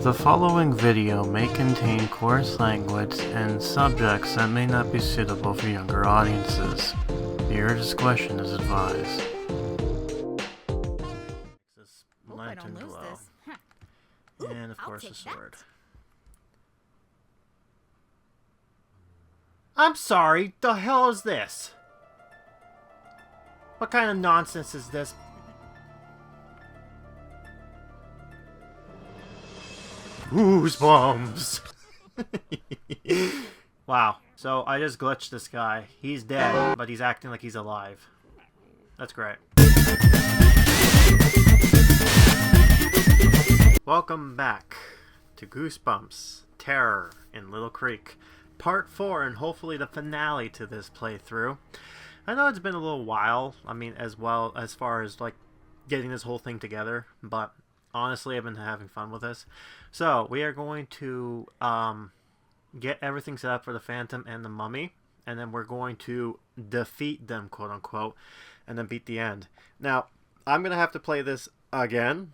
The following video may contain coarse language and subjects that may not be suitable for younger audiences. Viewer discretion is advised. This lantern glow. And of course the sword. I'm sorry, the hell is this? What kind of nonsense is this? Goosebumps! Wow, so I just glitched this guy. He's dead, but he's acting like he's alive. That's great. Welcome back to Goosebumps, Terror in Little Creek. Part 4, and hopefully the finale to this playthrough. I know it's been a little while, I mean, as far as, like, getting this whole thing together, but honestly, I've been having fun with this. So, we are going to get everything set up for the Phantom and the Mummy, and then we're going to defeat them, quote-unquote, and then beat the end. Now, I'm going to have to play this again,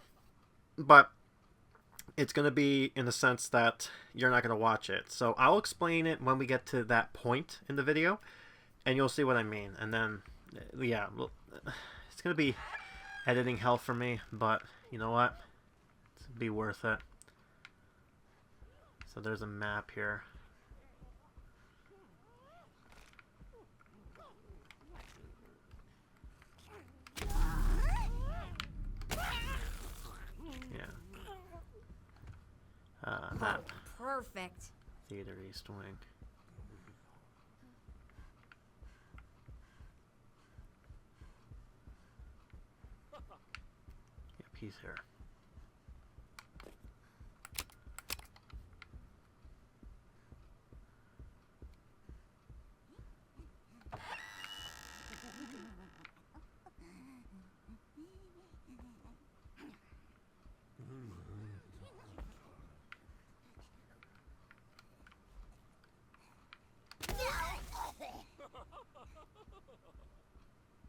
but it's going to be in the sense that you're not going to watch it. So, I'll explain it when we get to that point in the video, and you'll see what I mean. And then, yeah, well, it's going to be editing hell for me, but you know what? It'll be worth it. So there's a map here. Yeah. Map. Perfect. Theater East Wing. Yep, he's here.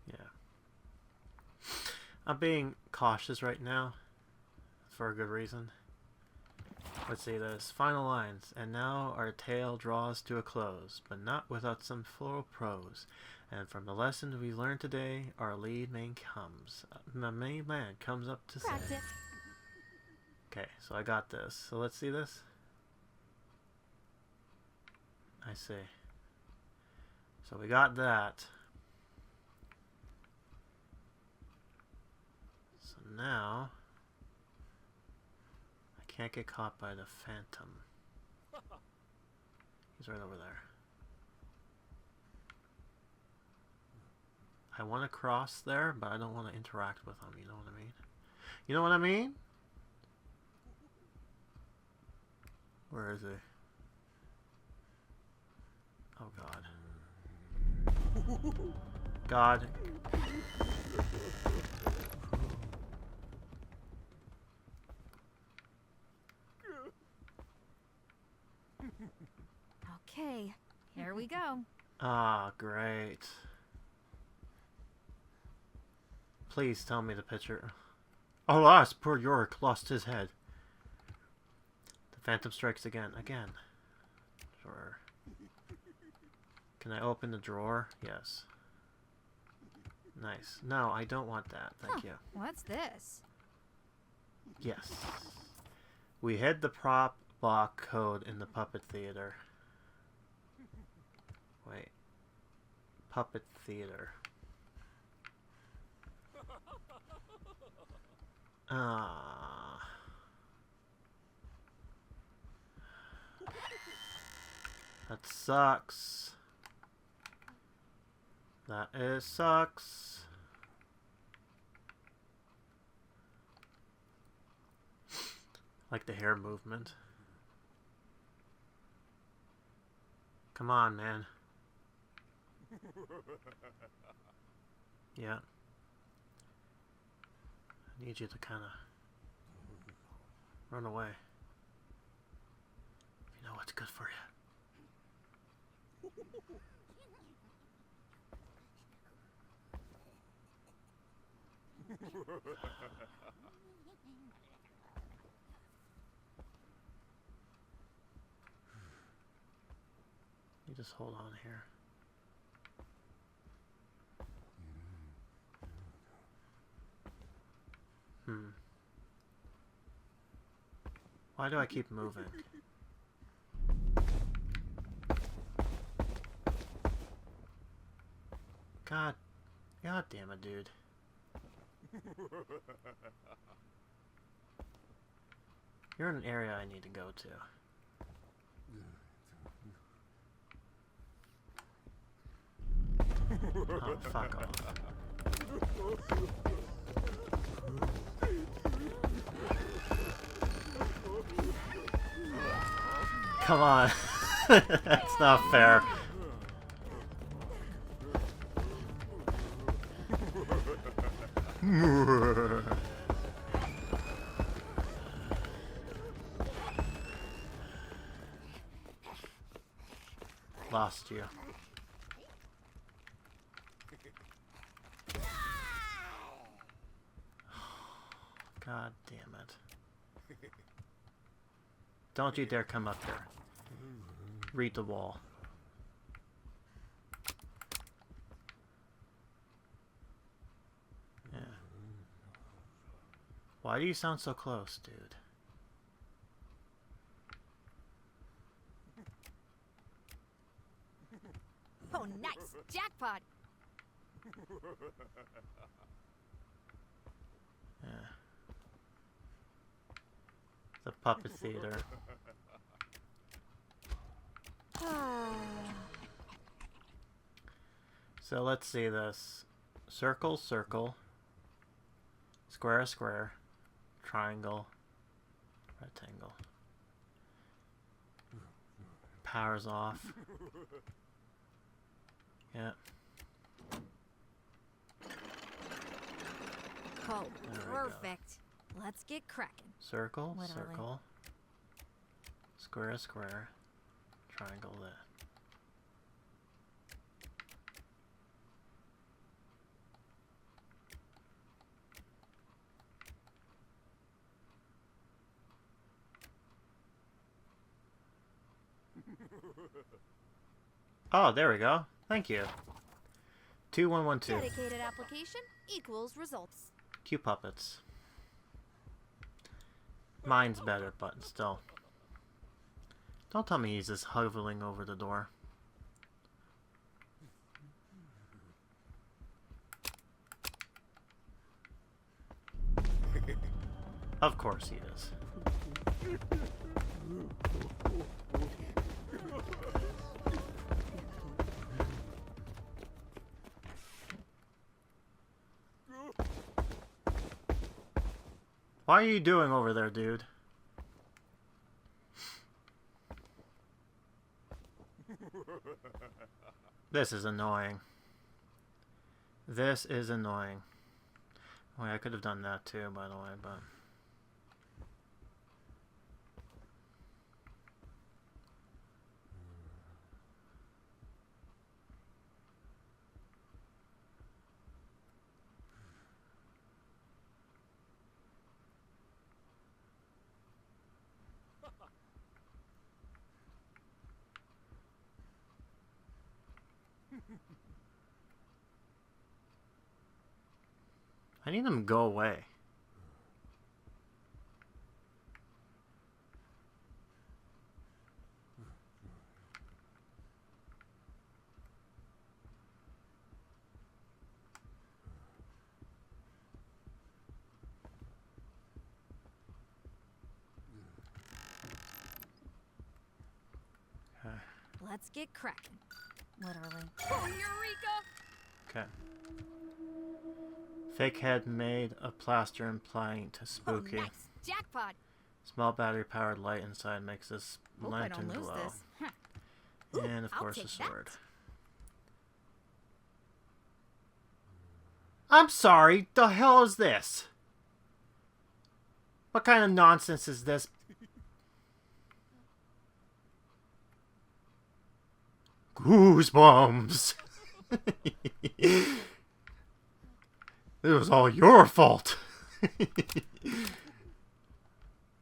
Yeah. I'm being cautious right now for a good reason. Let's see this. Final lines. And now our tale draws to a close, but not without some floral prose. And from the lesson we learned today, our lead main comes. The main man comes up to say. Okay, so I got this. So let's see this. I see. So we got that. So now I can't get caught by the Phantom. He's right over there. I want to cross there, but I don't want to interact with him, you know what I mean? You know what I mean? Where is he? Oh god. God. Okay, here we go. Ah, great. Please tell me the picture. Alas, poor Yorick lost his head. The Phantom strikes again. Again. Drawer. Can I open the drawer? Yes. Nice. No, I don't want that. Thank you. What's this? Yes. We hid the prop block code in the puppet theater. Wait. Puppet theater. Ah. That sucks. That is sucks. Like the hair movement. Come on, man. Yeah. I need you to kind of run away. You know what's good for you. You just hold on here. Why do I keep moving? God damn it, dude. You're in an area I need to go to. Oh, fuck off. Come on. That's not fair. Lost you. God damn it. Don't you dare come up there. Read the wall. Yeah. Why do you sound so close, dude? Oh, nice! Jackpot! Yeah. The puppet theater. So let's see this. Circle, circle. Square, square. Triangle. Rectangle. Power's off. Yeah. Oh, There we perfect. Let's get cracking. Circle, Literally. circle. Square, square. Triangle that. Oh, there we go. Thank you. 2112. Dedicated application equals results. Q puppets. Mine's better, but still. Don't tell me he's just hovering over the door. Of course he is. What are you doing over there, dude? This is annoying. This is annoying. Wait, I could have done that too, by the way, but... I need them to go away. Okay. Let's get cracking. Literally. Oh, Eureka! Okay. Fake head made of plaster implying to spooky. Oh, nice! Jackpot! Small battery-powered light inside makes this Hope I lantern don't lose glow. this. Huh. And of I'll course a take sword. that. I'm sorry, the hell is this? What kind of nonsense is this? Goosebumps! It was all your fault.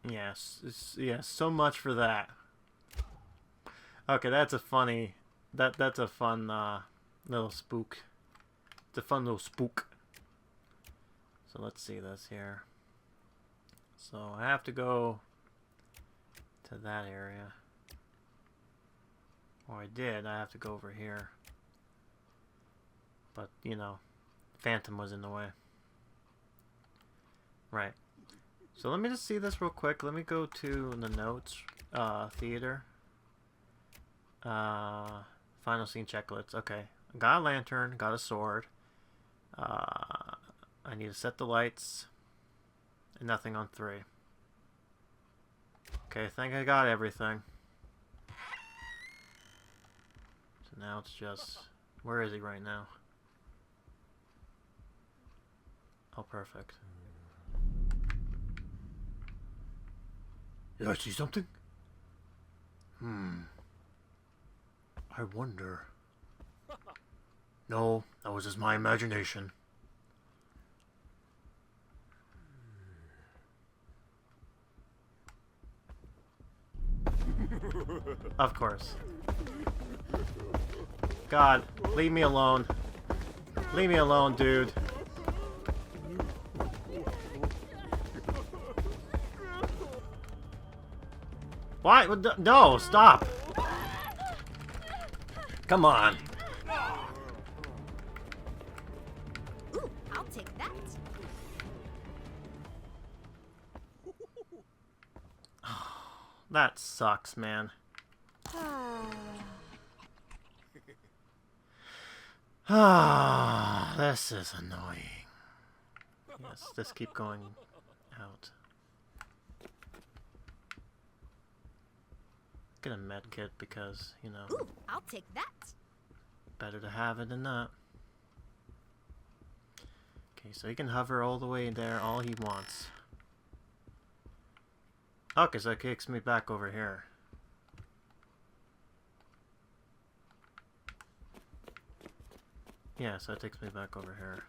Yes, yes, so much for that. Okay, that's a funny That's a fun little spook. It's a fun little spook. So let's see this here. So I have to go to that area. Or I did. I have to go over here. But, you know, Phantom was in the way. Right. So let me just see this real quick. Let me go to the notes. Theater. Final scene checklist. Okay. Got a lantern. Got a sword. I need to set the lights. And nothing on 3. Okay, I think I got everything. So now it's just... Where is he right now? Oh, perfect. Did I see something? I wonder. No, that was just my imagination. Of course. God, leave me alone. Leave me alone, dude. Why? No, stop. Come on. Ooh, I'll take that. That sucks, man. Ah, this is annoying. Yes, just keep going out. Get a med kit because, you know, Ooh, I'll take that. better to have it than not. Okay, so he can hover all the way there, all he wants. Okay, so it kicks me back over here. Yeah, so it takes me back over here.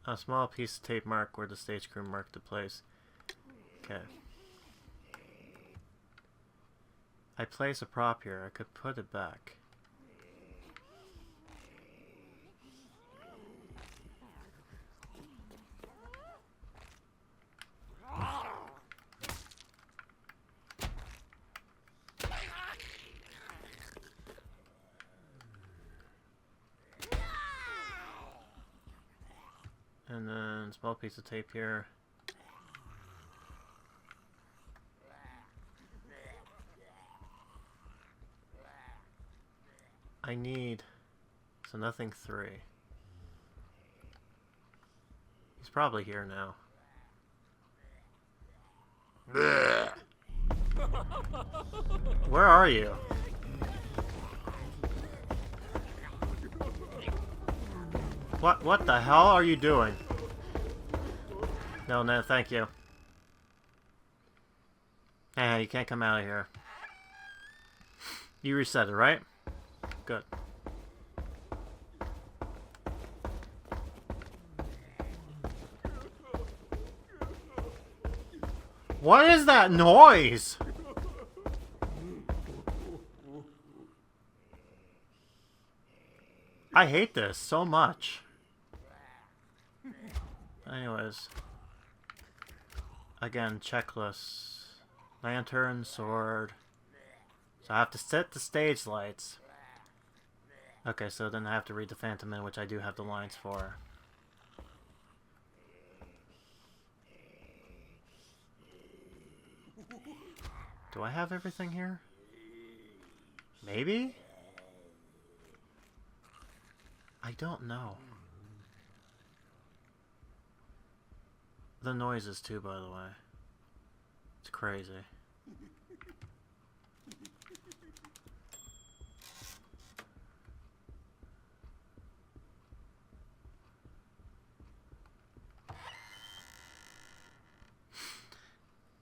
A small piece of tape mark where the stage crew marked the place. Okay. I place a prop here. I could put it back. And then small piece of tape here. I need... So nothing 3. He's probably here now. Where are you? What the hell are you doing? No, thank you. Hey, you can't come out of here. You reset it, right? Good. What is that noise? I hate this so much. Anyways. Again, checklist. Lantern, sword. So I have to set the stage lights. Okay, so then I have to read the Phantom in, which I do have the lines for. Do I have everything here? Maybe? I don't know. The noises too, by the way. It's crazy.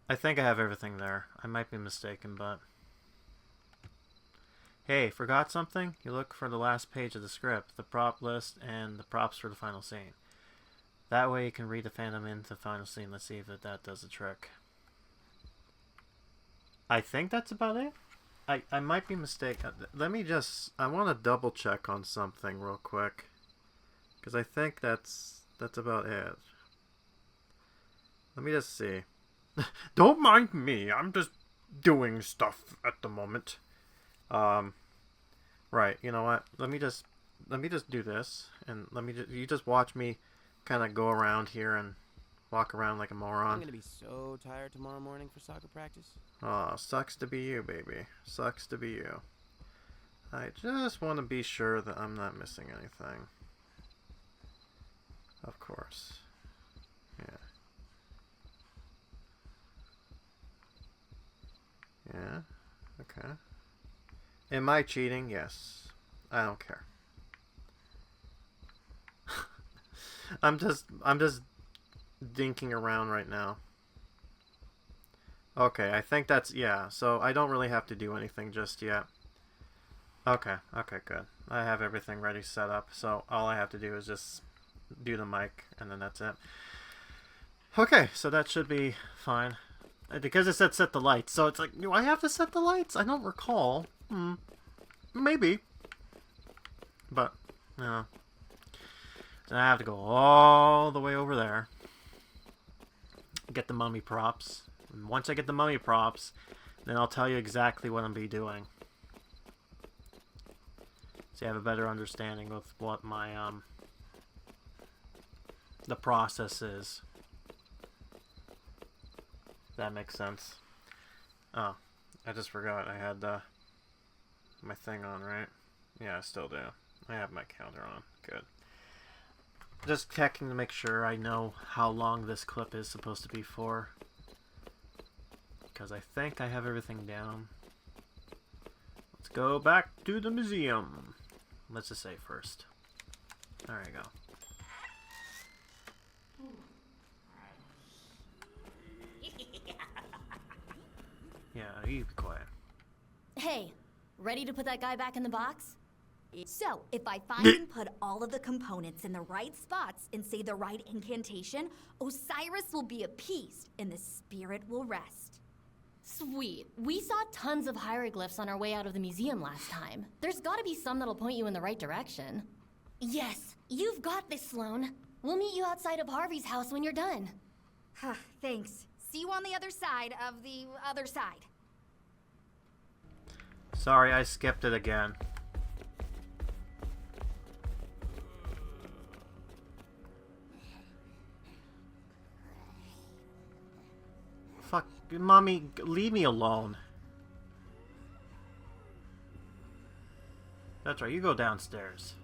I think I have everything there. I might be mistaken, but... Hey, forgot something? You look for the last page of the script, the prop list, and the props for the final scene. That way you can read the fandom into the final scene. Let's see if that does the trick. I think that's about it. I might be mistaken. Let me just... I want to double check on something real quick. Because I think that's about it. Let me just see. Don't mind me. I'm just doing stuff at the moment. Right. You know what? Let me just do this, and you just watch me kind of go around here and walk around like a moron. I'm gonna be so tired tomorrow morning for soccer practice. Aw, sucks to be you, baby. Sucks to be you. I just want to be sure that I'm not missing anything. Of course. Yeah. Yeah. Okay. Am I cheating? Yes. I don't care. I'm just dinking around right now. Okay, I think that's, yeah, so I don't really have to do anything just yet. Okay, good. I have everything ready set up, so all I have to do is just do the mic, and then that's it. Okay, so that should be fine. Because it said set the lights, so it's like, do I have to set the lights? I don't recall. Maybe. But, you know. So I have to go all the way over there. Get the mummy props. And once I get the mummy props, then I'll tell you exactly what I'm be doing. So you have a better understanding of what my, the process is. If that makes sense. Oh, I just forgot I had, my thing on, right? Yeah, I still do. I have my counter on. Good. Just checking to make sure I know how long this clip is supposed to be for. Because I think I have everything down. Let's go back to the museum. Let's just say first. There you go. Yeah, you be quiet. Hey, ready to put that guy back in the box? So, if I find and put all of the components in the right spots and say the right incantation, Osiris will be appeased and the spirit will rest. Sweet. We saw tons of hieroglyphs on our way out of the museum last time. There's gotta be some that'll point you in the right direction. Yes, you've got this, Sloane. We'll meet you outside of Harvey's house when you're done. Thanks. See you on the other side of the other side. Sorry, I skipped it again. Fuck, mommy, leave me alone. That's right, you go downstairs.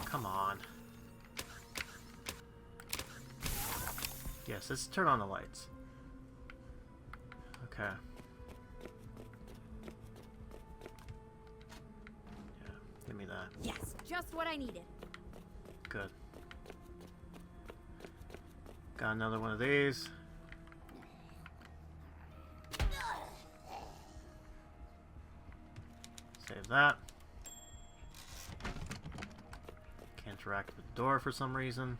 Come on. Yes, let's turn on the lights. Okay. Yeah, give me that. Yes, just what I needed. Good. Got another one of these. Save that. Can't interact with the door for some reason.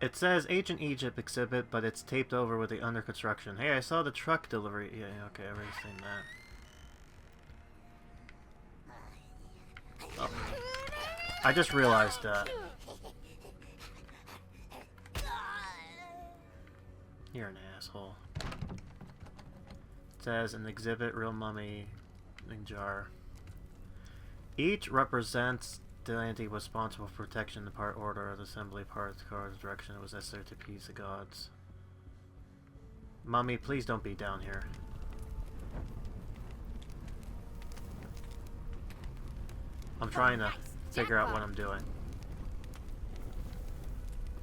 It says Ancient Egypt exhibit, but it's taped over with the under construction. Hey, I saw the truck delivery. Yeah, okay, I've already seen that. Oh. I just realized that. You're an asshole. It says an exhibit, real mummy in jar. Each represents the entity responsible for protection, the part order of the assembly parts, cars, direction it was necessary to appease the gods. Mummy, please don't be down here. I'm trying to figure out what I'm doing.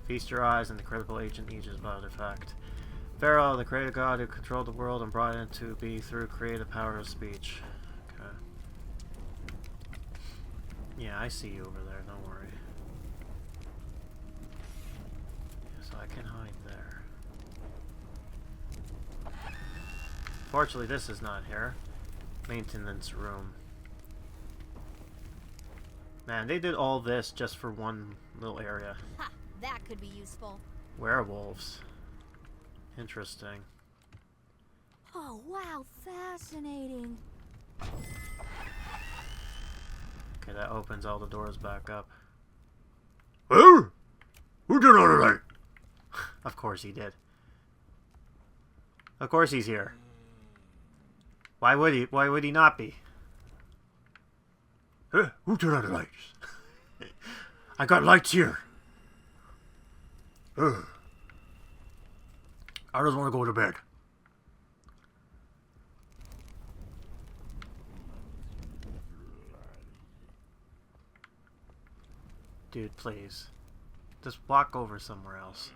Feast your eyes on the credible ancient Egypt artifact. Pharaoh, the creator god who controlled the world and brought it into be through creative power of speech. Okay. Yeah, I see you over there, don't worry. can hide there. Fortunately, this is not here. Maintenance room. Man, they did all this just for one little area. Ha! That could be useful. Werewolves. Interesting. Oh, wow, fascinating. Okay, that opens all the doors back up. Oh! Who did all that? Of course he did. Of course he's here. Why would he? Why would he not be? Huh? Who turned on the lights? I got lights here. I just want to go to bed. Dude, please. Just walk over somewhere else.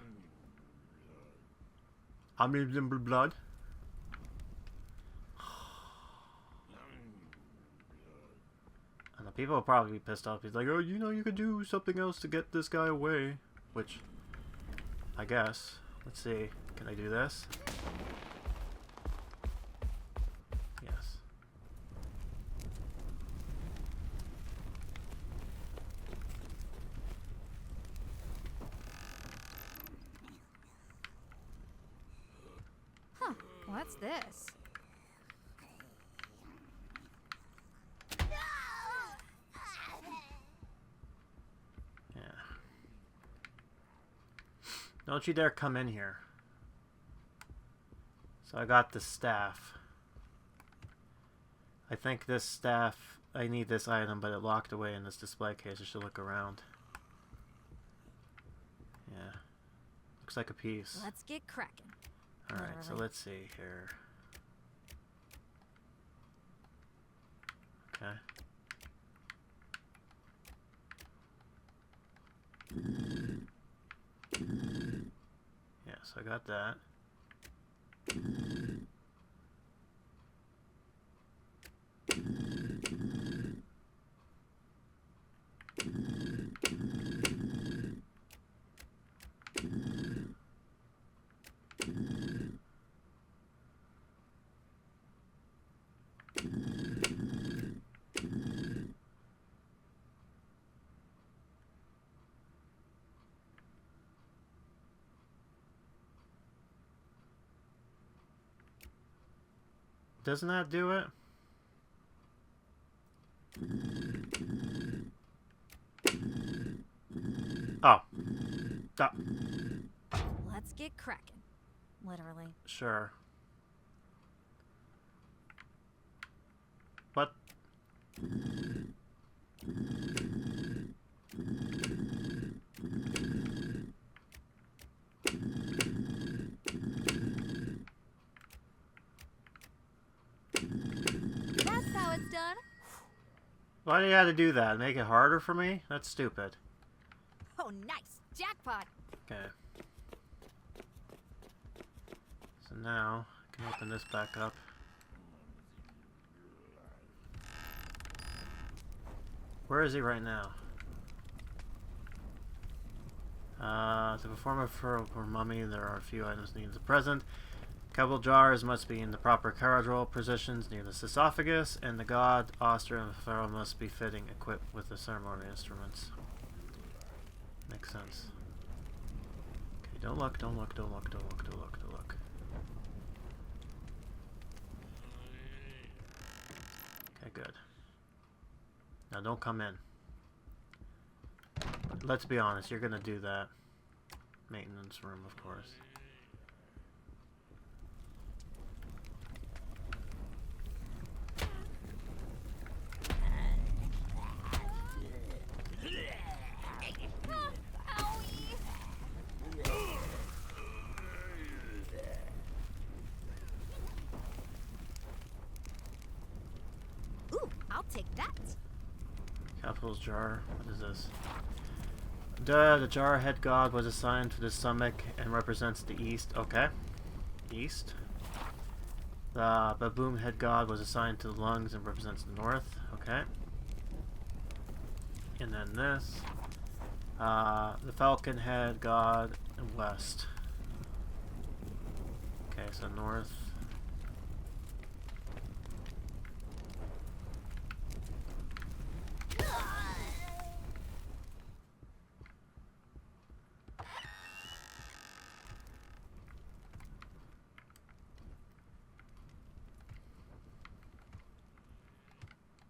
I'm in blood. And the people will probably be pissed off. He's like, oh, you know, you could do something else to get this guy away. Which, I guess. Let's see. Can I do this? Yes. Huh, what's this? Yeah. Don't you dare come in here. So I got the staff. I think this staff, I need this item, but it locked away in this display case. I should look around. Yeah. Looks like a piece. Let's get cracking. Alright, so let's see here. Okay. Yes, I got that. Doesn't that do it? Oh. Stop. Let's get cracking. Literally. Sure. What? That's how it's done. Why do you have to do that? Make it harder for me? That's stupid. Oh, nice. Jackpot. Okay. So now, I can open this back up. Where is he right now? To perform a for mummy, there are a few items needed to present. Couple jars must be in the proper caradrol positions near the esophagus, and the god, Oster, and Pharaoh must be fitting, equipped with the ceremony instruments. Makes sense. Okay, don't look, don't look, don't look, don't look, don't look, don't look. Okay, good. Now don't come in. But let's be honest, you're gonna do that. Maintenance room, of course. Ooh, I'll take that. Capital's jar. What is this? The jar head god was assigned to the stomach and represents the east. Okay. East. The baboon head god was assigned to the lungs and represents the north. Okay. And then this. The falcon head god and west. Okay, so north.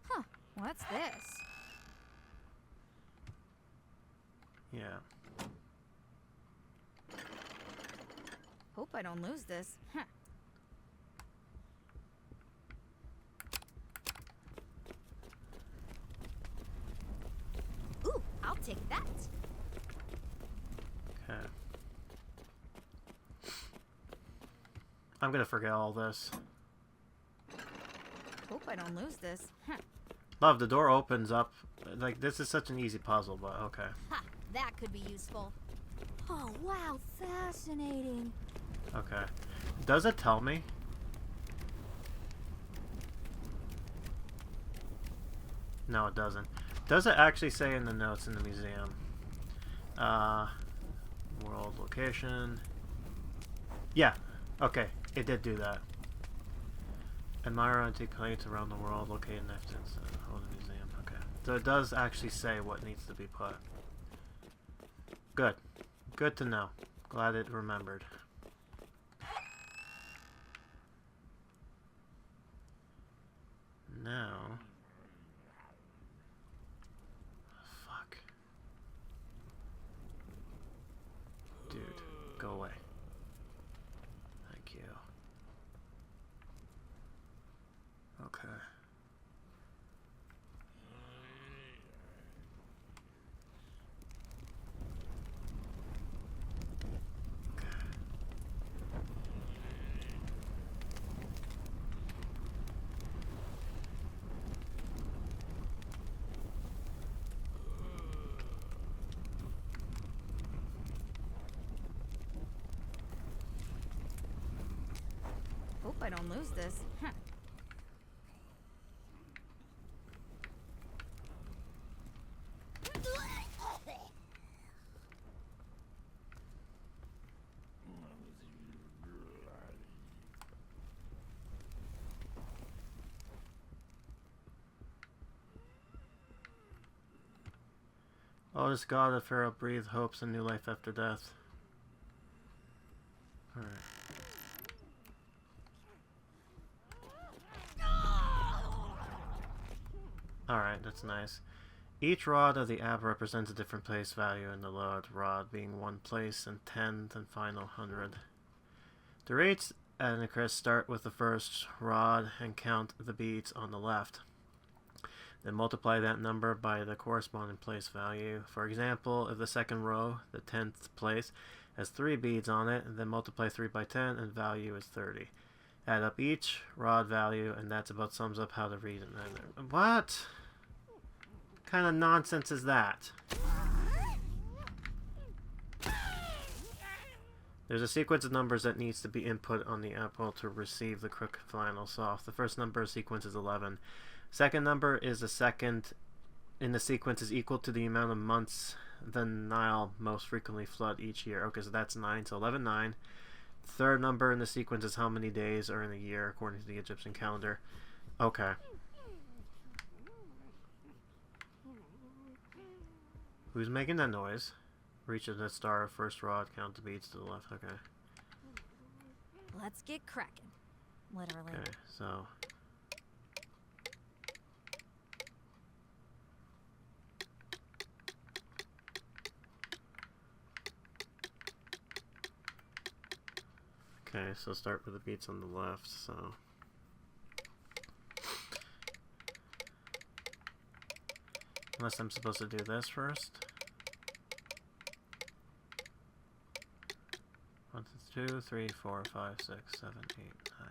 Huh, what's this? Yeah. Hope I don't lose this. Huh. Ooh, I'll take that. Okay. I'm gonna forget all this. Hope I don't lose this. Huh. Love, the door opens up. Like, this is such an easy puzzle, but okay. Ha, that could be useful. Oh, wow, fascinating. Okay. Does it tell me? No, it doesn't. Does it actually say in the notes in the museum? World location. Yeah. Okay. It did do that. Admire antique plates around the world located next to the museum. Okay. So it does actually say what needs to be put. Good. Good to know. Glad it remembered. Now... Fuck. Dude, go away. Thank you. Okay. Hope I don't lose this. Huh. Oh, this god of Pharaoh breathe hopes and new life after death. Alright. Alright, that's nice. Each rod of the app represents a different place value in the load, rod being 1 place and 10th and final 100. The rates and the crest start with the first rod and count the beads on the left. Then multiply that number by the corresponding place value. For example, if the second row, the 10th place, has 3 beads on it, then multiply 3 by 10 and value is 30. Add up each rod value and that's about sums up how to read it. What kind of nonsense is that? There's a sequence of numbers that needs to be input on the apple to receive the crook final soft. The first number of sequence is 11. Second number is the second in the sequence is equal to the amount of months the Nile most frequently flood each year. Okay, so that's 9, so 11, 9. Third number in the sequence is how many days are in a year according to the Egyptian calendar. Okay. Who's making that noise? Reach of the star, first rod, count the beads to the left. Okay. Let's get cracking. Literally. Okay, so... Okay, so start with the beats on the left, so... Unless I'm supposed to do this first. 1, 2, 3, 4, 5, 6, 7, 8, 9.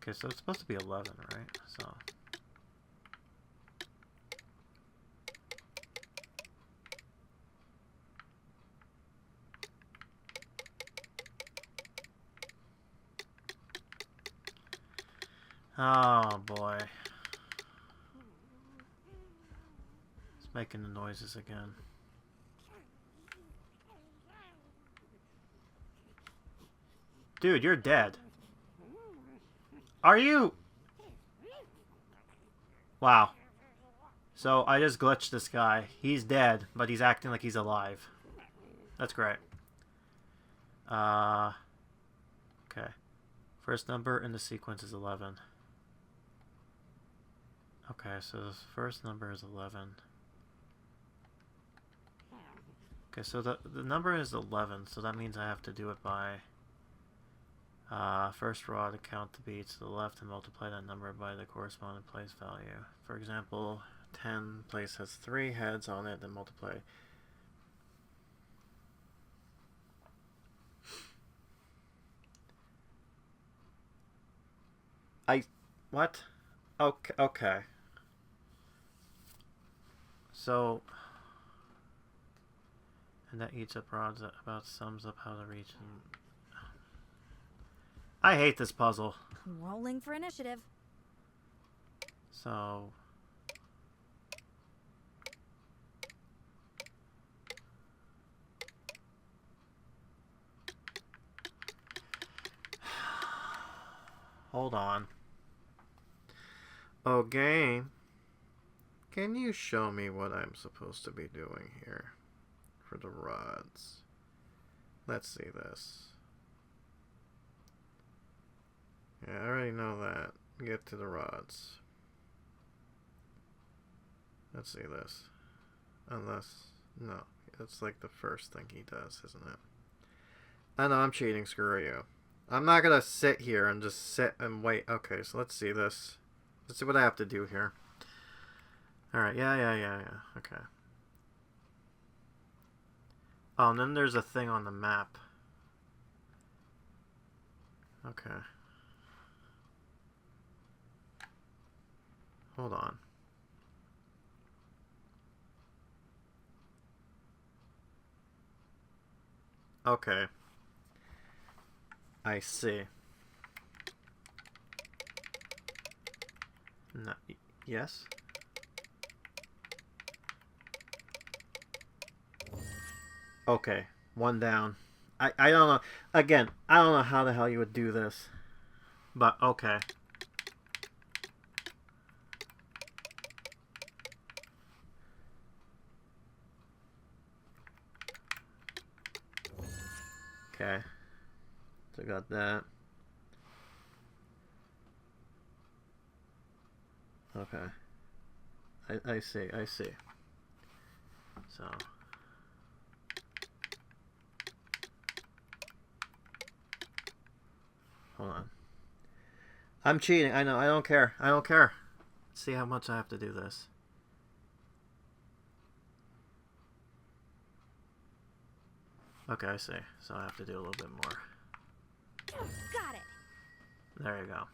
Okay, so it's supposed to be 11, right? So... Oh boy. This It's making the noises again. Dude, you're dead. Are you? Wow. So I just glitched this guy. He's dead, but he's acting like he's alive. That's great. Okay. First number in the sequence is 11. Okay, so the first number is 11. Okay, so the number is 11, so that means I have to do it by first raw to count the beats to the left and multiply that number by the corresponding place value. For example, 10 place has 3 heads on it, then multiply. What? Okay, okay. So, and that eats up rods that about sums up how the region. I hate this puzzle. Rolling for initiative. So, hold on. Okay. Can you show me what I'm supposed to be doing here for the rods? Let's see this. Yeah, I already know that. Get to the rods. Let's see this. Unless, no, it's like the first thing he does, isn't it? I know, I'm cheating, screw you. I'm not gonna sit here and just sit and wait. Okay, so let's see this. Let's see what I have to do here. Alright, yeah. Okay. Oh, and then there's a thing on the map. Okay. Hold on. Okay. I see. No, yes? Okay, one down. I don't know. Again, I don't know how the hell you would do this. But, okay. Okay. So got that. Okay. I see. So. Hold on. I'm cheating. I know. I don't care. Let's see how much I have to do this. Okay, I see. So I have to do a little bit more. Got it. There you go.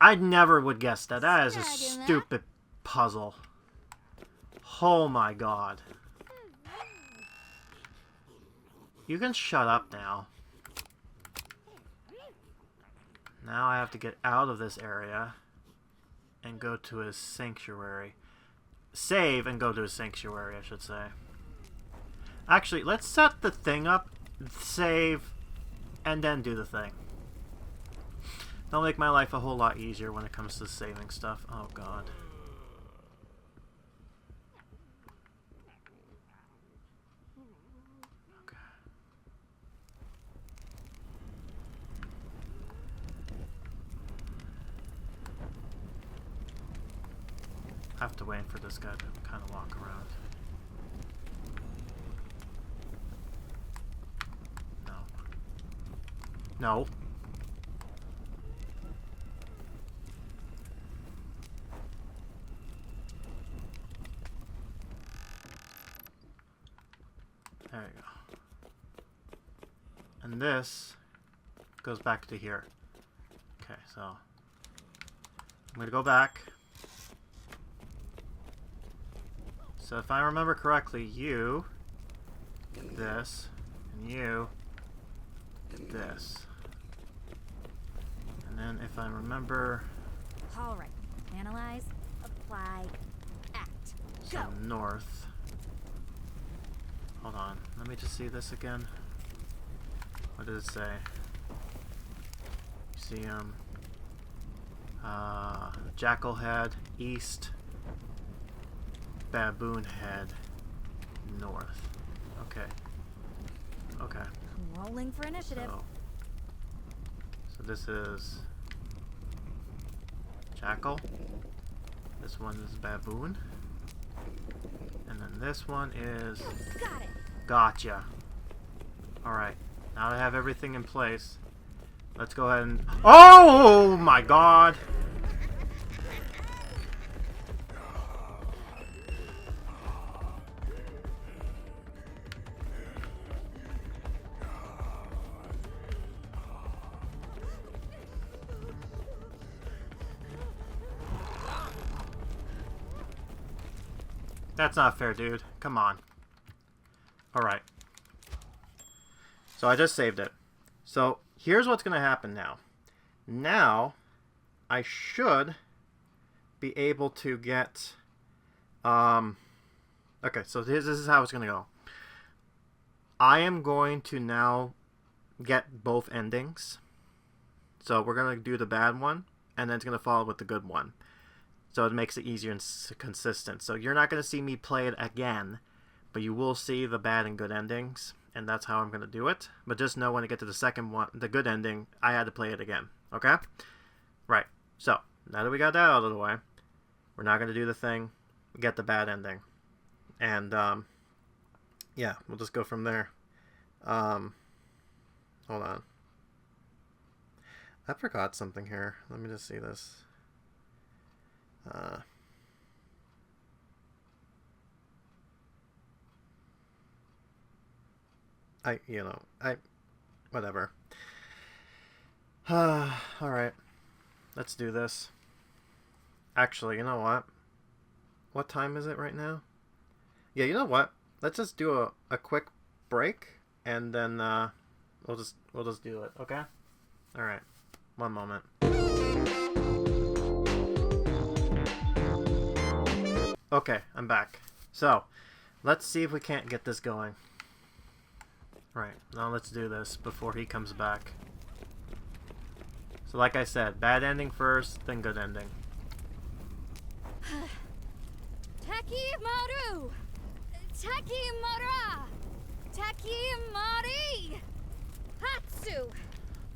I never would guess that. That is a Snagging that. stupid puzzle. Oh my god. You can shut up now. Now I have to get out of this area and go to his sanctuary. Save and go to his sanctuary, I should say. Actually, let's set the thing up, save, and then do the thing. That'll make my life a whole lot easier when it comes to saving stuff. Oh god. Okay. I have to wait for this guy to kind of walk around. No. There you go. And this goes back to here. Okay, so I'm going to go back. So if I remember correctly, you get this, and you get this. And then if I remember... All right. Analyze, apply, act. Go. So north. Hold on. Let me just see this again. What did it say? Museum. Jackal Head, east. Baboon Head, north. Okay. Okay. Rolling for initiative. So this is Jackal. This one is Baboon. And then this one is... Got it. Gotcha. Alright. Now that I have everything in place, let's go ahead and... Oh my god! That's not fair, dude. Come on. Alright. So I just saved it. So here's what's going to happen now. Now, I should be able to get... Okay, so this is how it's going to go. I am going to now get both endings. So we're going to do the bad one, and then it's going to follow with the good one. So it makes it easier and consistent. So you're not going to see me play it again, but you will see the bad and good endings, and that's how I'm going to do it. But just know when I get to the second one, the good ending, I had to play it again. Okay? Right. So, now that we got that out of the way, we're not going to do the thing, get the bad ending. And, yeah, we'll just go from there. Hold on. I forgot something here. Let me just see this. Whatever. Alright. Let's do this. Actually, you know what? What time is it right now? Yeah, you know what? Let's just do a quick break, and then, we'll just do it, okay? Alright. One moment. Okay, I'm back. So, let's see if we can't get this going. Right, now let's do this before he comes back. So like I said, bad ending first, then good ending. Takimaru! Takimara! Takimari! Hatsu!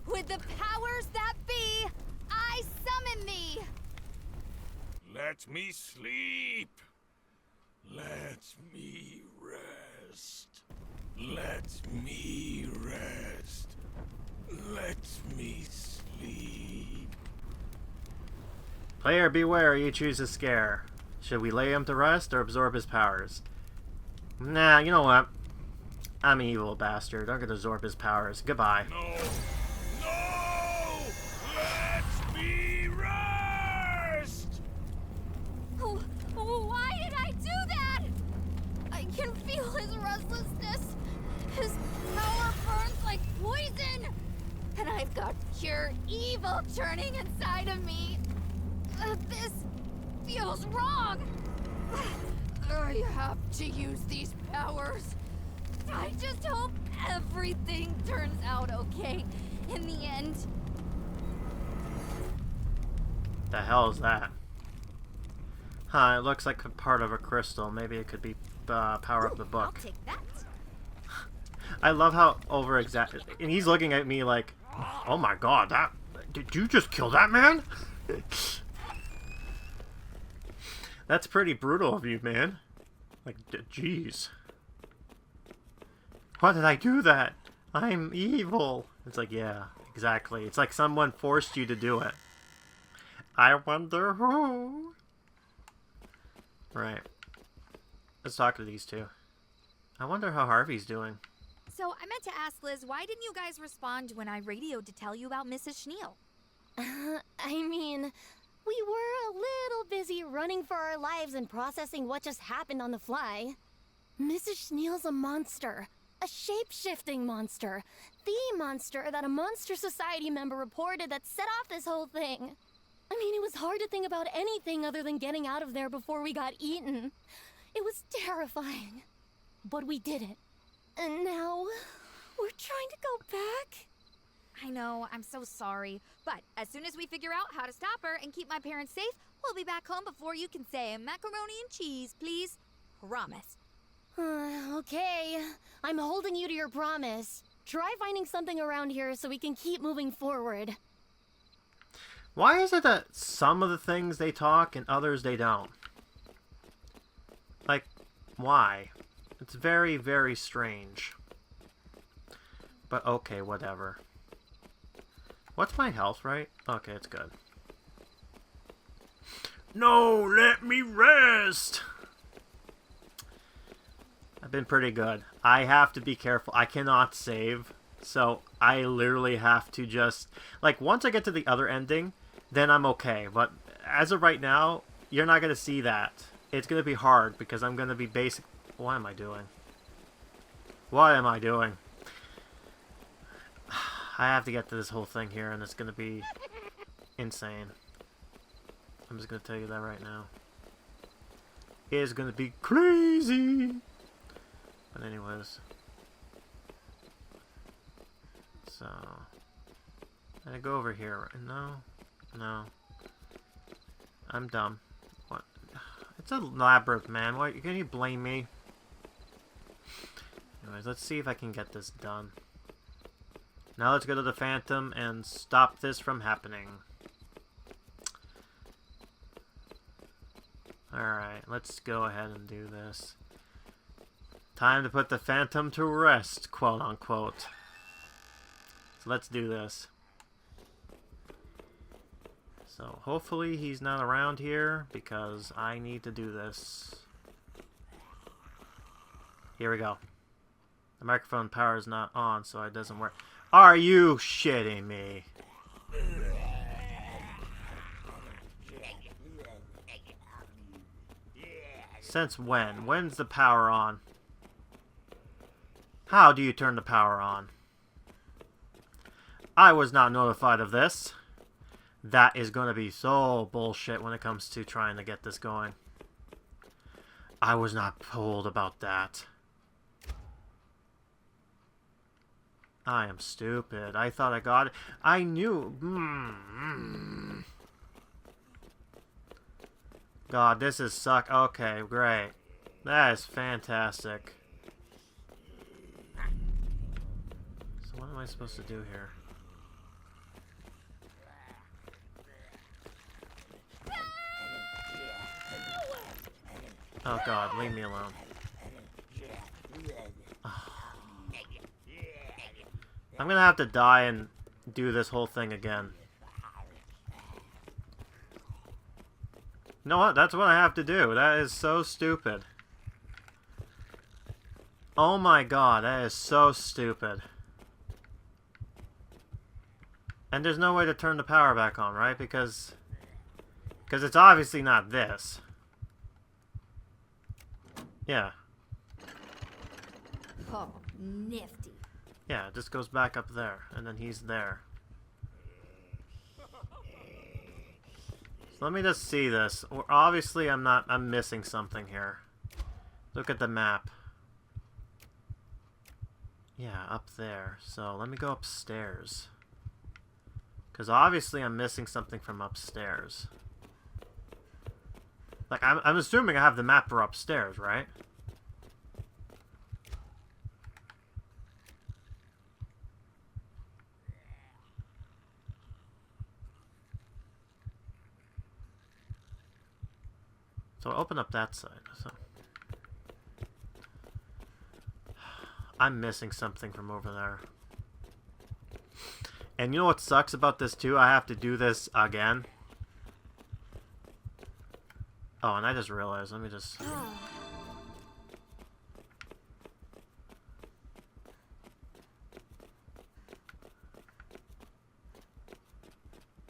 With the powers that be, I summon thee! Let me sleep. Let me rest. Let me rest. Let me sleep. Player beware, you choose a scare. Should we lay him to rest or absorb his powers? Nah, you know what? I'm an evil bastard. I'm gonna absorb his powers. Goodbye. No. No! Let me rest! Why did I do that? I can feel his restlessness. His power burns like poison. And I've got pure evil churning inside of me. This feels wrong. I have to use these powers. I just hope everything turns out okay in the end. The hell is that? Huh, it looks like a part of a crystal. Maybe it could be power up the book. I'll take that. I love how over-exaggerated. And he's looking at me like, oh my god, that... Did you just kill that man? That's pretty brutal of you, man. Like, jeez. Why did I do that? I'm evil. It's like, yeah, exactly. It's like someone forced you to do it. I wonder who. Right. Let's talk to these two. I wonder how Harvey's doing. So I meant to ask Liz, why didn't you guys respond when I radioed to tell you about Mrs. Schneal? I mean, we were a little busy running for our lives and processing what just happened on the fly. Mrs. Schneal's a monster. A shape-shifting monster. The monster that a Monster Society member reported that set off this whole thing. I mean, it was hard to think about anything other than getting out of there before we got eaten. It was terrifying. But we did it. And now, we're trying to go back? I know, I'm so sorry. But as soon as we figure out how to stop her and keep my parents safe, we'll be back home before you can say macaroni and cheese, please. Promise. Okay. I'm holding you to your promise. Try finding something around here so we can keep moving forward. Why is it that some of the things they talk and others they don't? Like, why? It's very, very strange. But okay, whatever. What's my health, right? Okay, it's good. No, let me rest! I've been pretty good. I have to be careful. I cannot save. So I literally have to just... Like, once I get to the other ending, then I'm okay. But as of right now, you're not going to see that. It's going to be hard because I'm going to be basic... What am I doing? What am I doing? I have to get to this whole thing here, and it's going to be insane. I'm just going to tell you that right now. It is going to be crazy! But anyways. So... I go over here. No. No. I'm dumb. What? It's a labyrinth, man. Why can you blame me? Anyways, let's see if I can get this done. Now let's go to the Phantom and stop this from happening. Alright, let's go ahead and do this. Time to put the Phantom to rest, quote unquote. So let's do this. So hopefully he's not around here because I need to do this. Here we go. The microphone power is not on, so it doesn't work. Are you shitting me? Since when? When's the power on? How do you turn the power on? I was not notified of this. That is going to be so bullshit when it comes to trying to get this going. I was not told about that. I am stupid. I thought I got it. I knew. God, this is suck. Okay, great. That is fantastic. So what am I supposed to do here? Oh God, leave me alone. I'm gonna have to die and do this whole thing again. You know what? That's what I have to do. That is so stupid. Oh my God, that is so stupid. And there's no way to turn the power back on, right? Because it's obviously not this. Yeah. Oh, nifty. Yeah, it just goes back up there, and then he's there. So let me just see this. Obviously, I'm missing something here. Look at the map. Yeah, up there. So let me go upstairs. Because obviously I'm missing something from upstairs. Like, I'm assuming I have the map for upstairs, right? So I'll open up that side. So I'm missing something from over there. And you know what sucks about this too? I have to do this again. Oh, and I just realized. Let me just...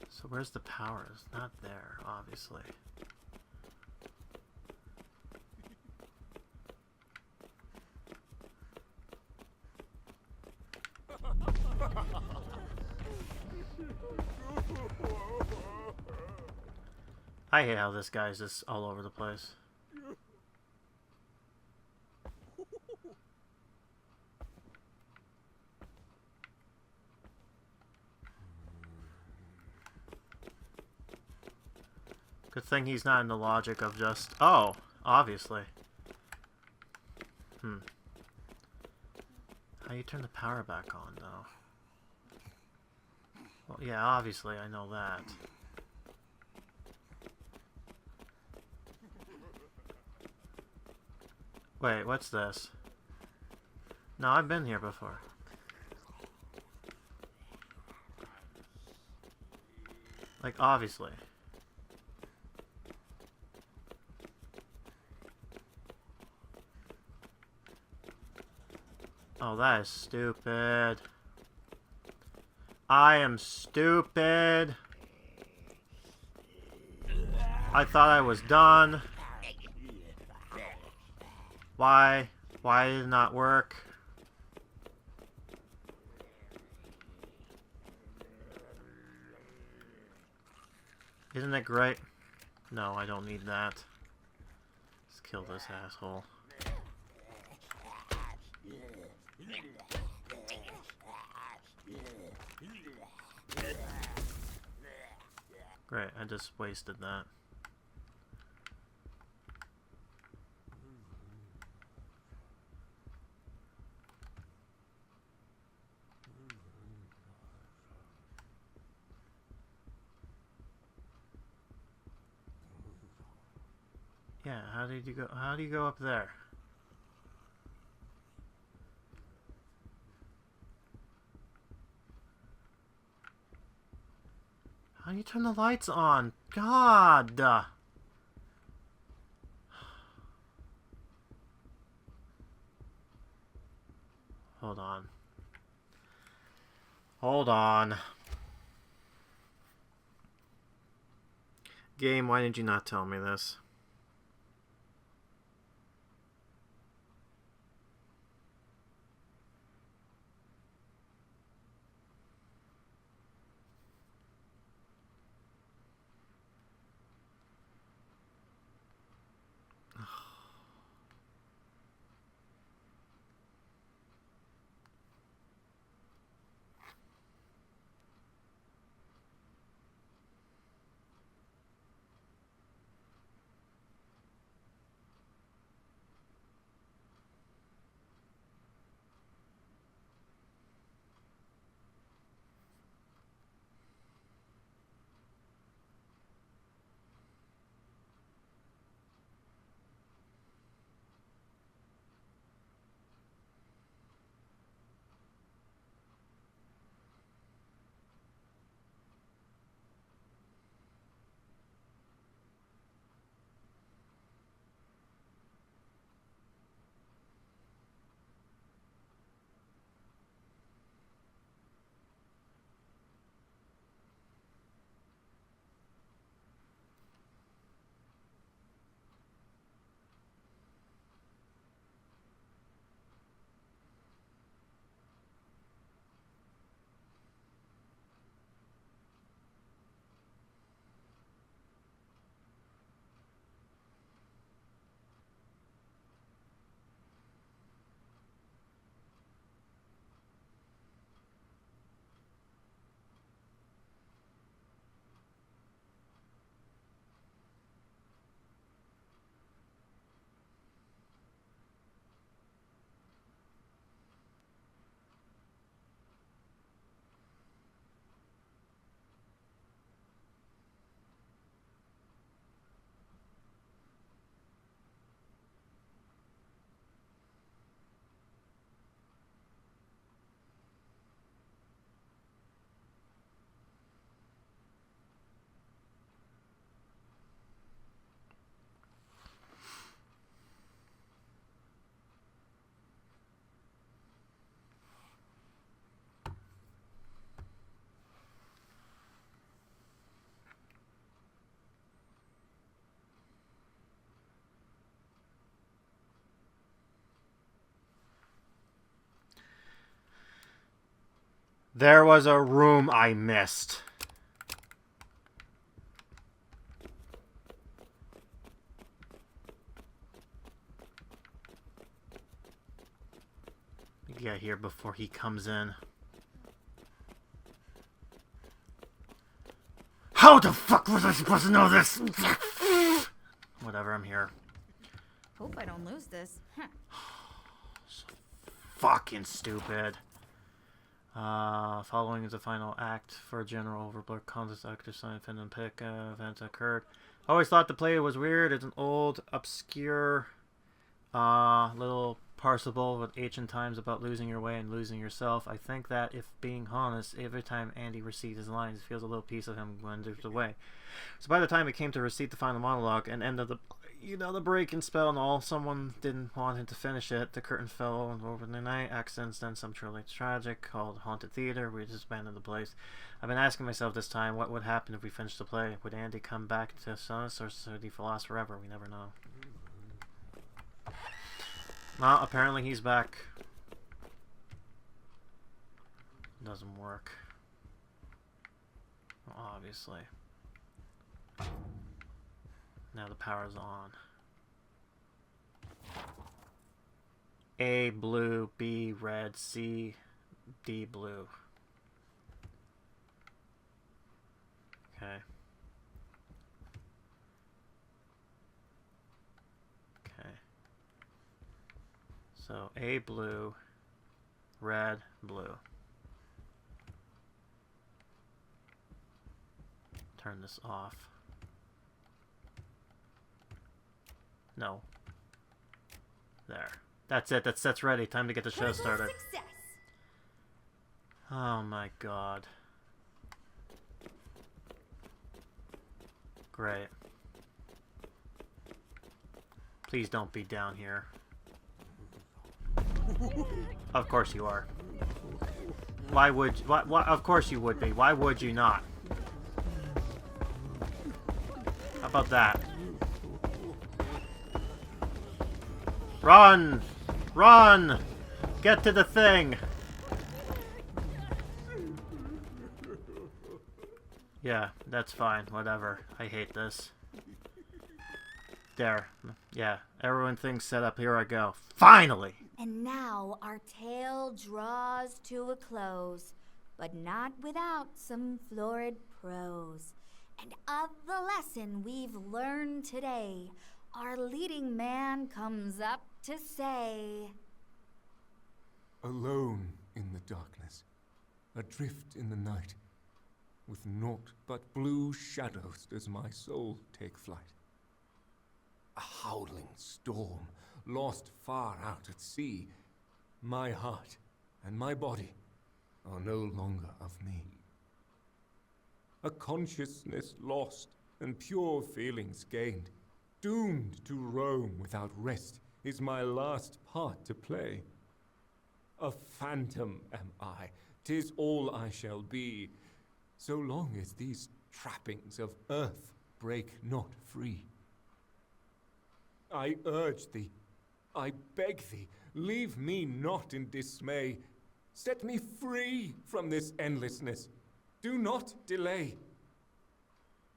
So where's the power? It's not there, obviously. I hate how this guy's just all over the place. Good thing he's not in the logic of just, oh, obviously. How you turn the power back on, though? Well, yeah, obviously, I know that. Wait, what's this? No, I've been here before. Like, obviously. Oh, that is stupid. I am stupid. I thought I was done. Why? Why did it not work? Isn't it great? No, I don't need that. Let's kill this asshole. Great, I just wasted that. Yeah, how did you go? How do you go up there? How do you turn the lights on? God! Hold on. Hold on. Game, why did you not tell me this? There was a room I missed. Get here before he comes in. How the fuck was I supposed to know this? Whatever, I'm here. Hope I don't lose this. Fucking stupid. Following is the final act for a general overlord contest. Actor Stine and pick events occurred. Always thought the play was weird. It's an old, obscure, little parsible with ancient times about losing your way and losing yourself. I think that, if being honest, every time Andy received his lines, it feels a little piece of him wanders away. So by the time it came to recite the final monologue and end of the, the break and spell and all, someone didn't want him to finish it. The curtain fell over the night. Accidents, then some truly tragic, called Haunted Theater. We just abandoned the place. I've been asking myself this time, what would happen if we finished the play? Would Andy come back to us, or would he fall lost forever? We never know. Well, apparently he's back. Doesn't work. Well, obviously. Now the power's on. A blue, B red, C, D blue. Okay. Okay. So A blue, red, blue. Turn this off. No. There. That's it. That's ready. Time to get the show started. Success. Oh my god. Great. Please don't be down here. Of course you are. Why would you? Why, of course you would be. Why would you not? How about that? Run! Run! Get to the thing! Yeah, that's fine. Whatever. I hate this. There. Yeah. Everyone thinks set up. Here I go. Finally! And now our tale draws to a close, but not without some florid prose. And of the lesson we've learned today, our leading man comes up to say, alone in the darkness, adrift in the night, with naught but blue shadows does my soul take flight. A howling storm, lost far out at sea, my heart and my body are no longer of me. A consciousness lost and pure feelings gained, doomed to roam without rest is my last part to play. A phantom am I, 'tis all I shall be, so long as these trappings of earth break not free. I urge thee, I beg thee, leave me not in dismay. Set me free from this endlessness. Do not delay.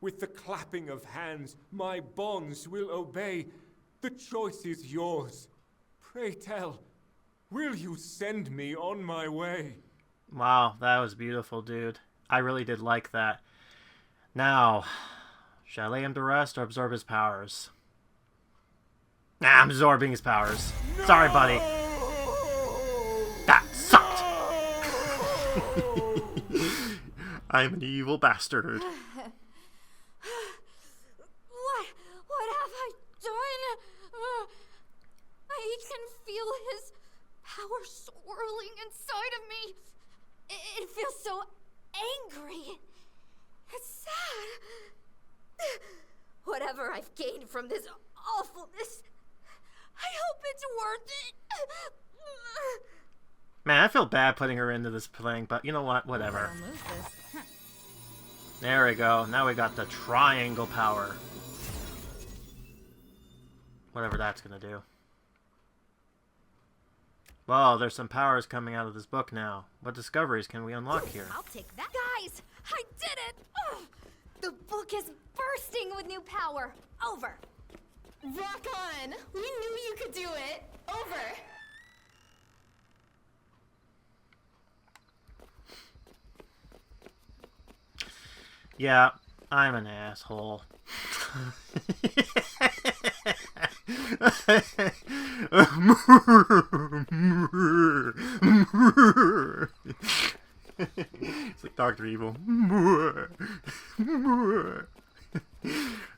With the clapping of hands, my bonds will obey. The choice is yours. Pray tell, will you send me on my way? Wow, that was beautiful, dude. I really did like that. Now, shall I lay him to rest or absorb his powers? Nah, I'm absorbing his powers. No! Sorry, buddy. That sucked. I'm an evil bastard. What have I done? I can feel his power swirling inside of me. It feels so angry. It's sad. Whatever I've gained from this awfulness, I hope it's worth it. Man, I feel bad putting her into this playing, but you know what? Whatever. I'll lose this. There we go. Now we got the triangle power. Whatever that's gonna do. Well, there's some powers coming out of this book now. What discoveries can we unlock here? I'll take that. Guys, I did it! Ugh. The book is bursting with new power. Over. Rock on! We knew you could do it! Over! Yeah, I'm an asshole. It's like Dr. Evil.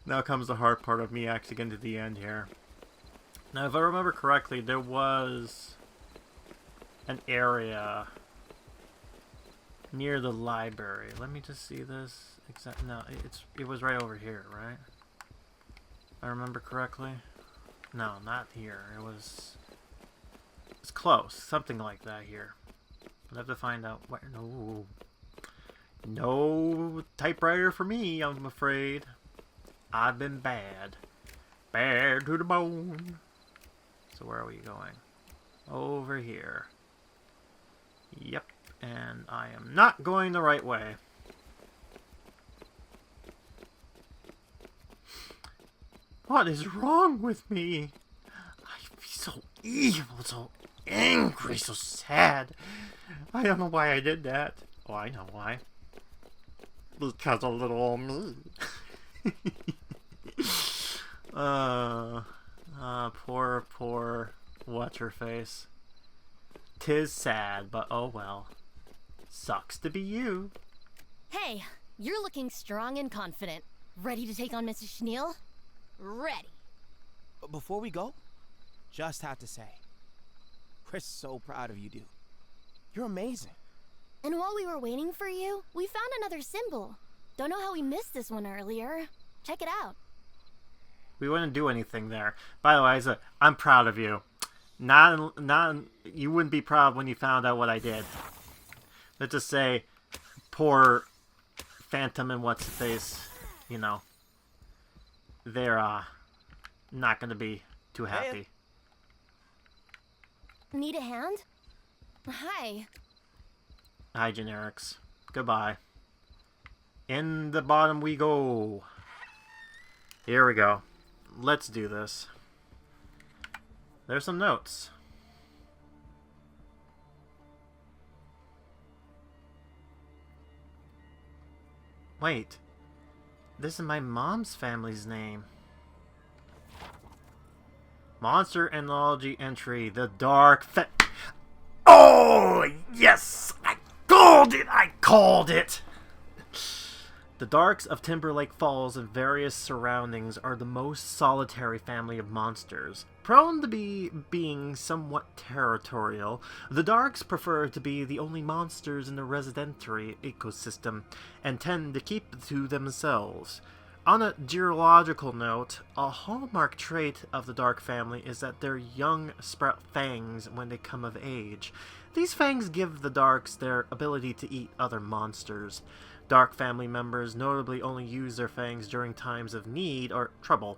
Now comes the hard part of me actually getting to the end here. Now, if I remember correctly, there was an area near the library. Let me just see this. No, it was right over here, right? If I remember correctly. No, not here. It's close. Something like that here. I'll have to find out where. No typewriter for me, I'm afraid. I've been bad. Bad to the bone. So where are we going? Over here. Yep. And I am not going the right way. What is wrong with me? I feel so evil, so angry, so sad. I don't know why I did that. Oh, I know why. Because of little old me. Poor what's-her-face. 'Tis sad, but oh well. Sucks to be you. Hey, you're looking strong and confident. Ready to take on Mrs. Schneel? Ready. Before we go, just have to say, we're so proud of you, dude. You're amazing. And while we were waiting for you, we found another symbol. Don't know how we missed this one earlier. Check it out. We wouldn't do anything there. By the way, I'm proud of you. You wouldn't be proud when you found out what I did. Let's just say, poor Phantom and what's-his-face, you know, they're not going to be too happy. Need a hand? Hi. Hi, generics. Goodbye. In the bottom we go. Here we go. Let's do this. There's some notes. Wait. This is my mom's family's name. Monster Anthology entry. The Dark Oh, yes! I called it! The Darks of Timberlake Falls and various surroundings are the most solitary family of monsters. Prone to being somewhat territorial, the Darks prefer to be the only monsters in the residentiary ecosystem and tend to keep to themselves. On a geological note, a hallmark trait of the Dark family is that their young sprout fangs when they come of age. These fangs give the Darks their ability to eat other monsters. Dark family members notably only use their fangs during times of need or trouble.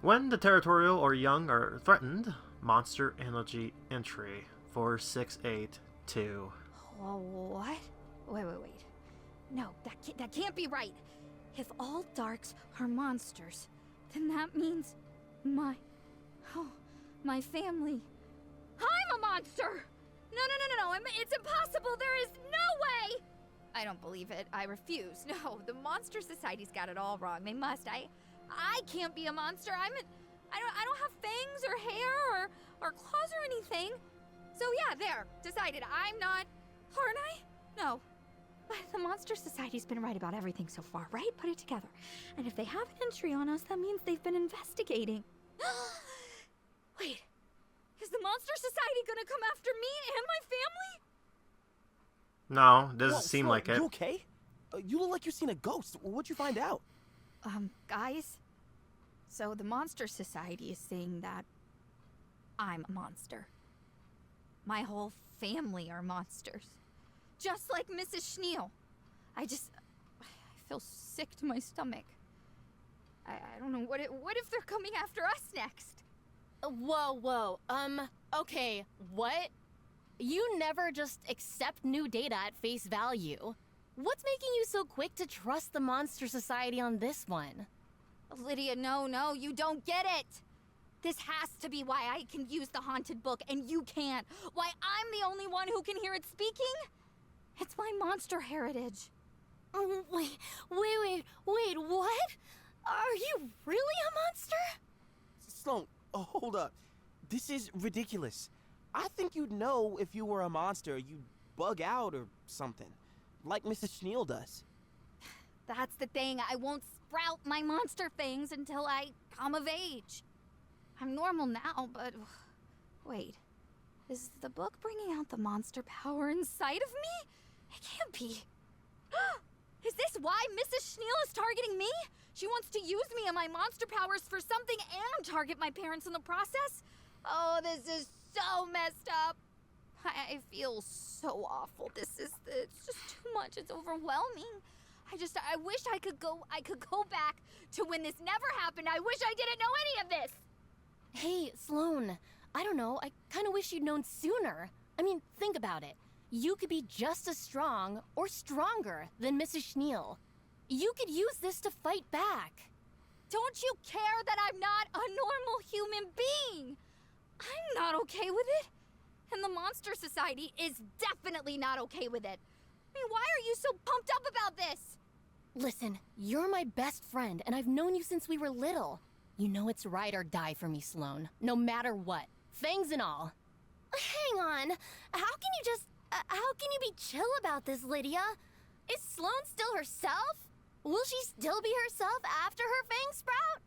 When the territorial or young are threatened, Monster Anthology entry 4682. What? Wait. No, that can't be right. If all Darks are monsters, then that means my family. I'm a monster! No. It's impossible. There is no way! I don't believe it. I refuse. No, the Monster Society's got it all wrong. They must. I can't be a monster. I don't have fangs or hair or claws or anything. So yeah, there. Decided. I'm not. Aren't I? No. But the Monster Society's been right about everything so far, right? Put it together. And if they have an entry on us, that means they've been investigating. Wait. Is the Monster Society gonna come after me and my family? No, doesn't seem like it. You okay? You look like you've seen a ghost. What'd you find out? Guys. So the Monster Society is saying that I'm a monster. My whole family are monsters. Just like Mrs. Schneel. I feel sick to my stomach. I don't know, what if they're coming after us next? Whoa. Okay, what? You never just accept new data at face value. What's making you so quick to trust the Monster Society on this one? Lydia, no, you don't get it. This has to be why I can use the haunted book and you can't. Why I'm the only one who can hear it speaking. It's my monster heritage. Wait, what? Are you really a monster? Sloan, hold up. This is ridiculous. I think you'd know if you were a monster. You'd bug out or something. Like Mrs. Schneel does. That's the thing. I won't sprout my monster fangs until I come of age. I'm normal now, but... Wait. Is the book bringing out the monster power inside of me? It can't be. Is this why Mrs. Schneel is targeting me? She wants to use me and my monster powers for something and target my parents in the process? Oh, this is so messed up. I feel so awful. It's just too much. It's overwhelming. I wish I could go back to when this never happened. I wish I didn't know any of this. Hey, Sloan, I don't know. I kind of wish you'd known sooner. I mean, think about it. You could be just as strong or stronger than Mrs. Schneel. You could use this to fight back. Don't you care that I'm not a normal human being? I'm not okay with it. And the Monster Society is definitely not okay with it. I mean, why are you so pumped up about this? Listen, you're my best friend, and I've known you since we were little. You know it's ride or die for me, Sloan. No matter what. Fangs and all. Hang on. How can you be chill about this, Lydia? Is Sloan still herself? Will she still be herself after her fangs sprout?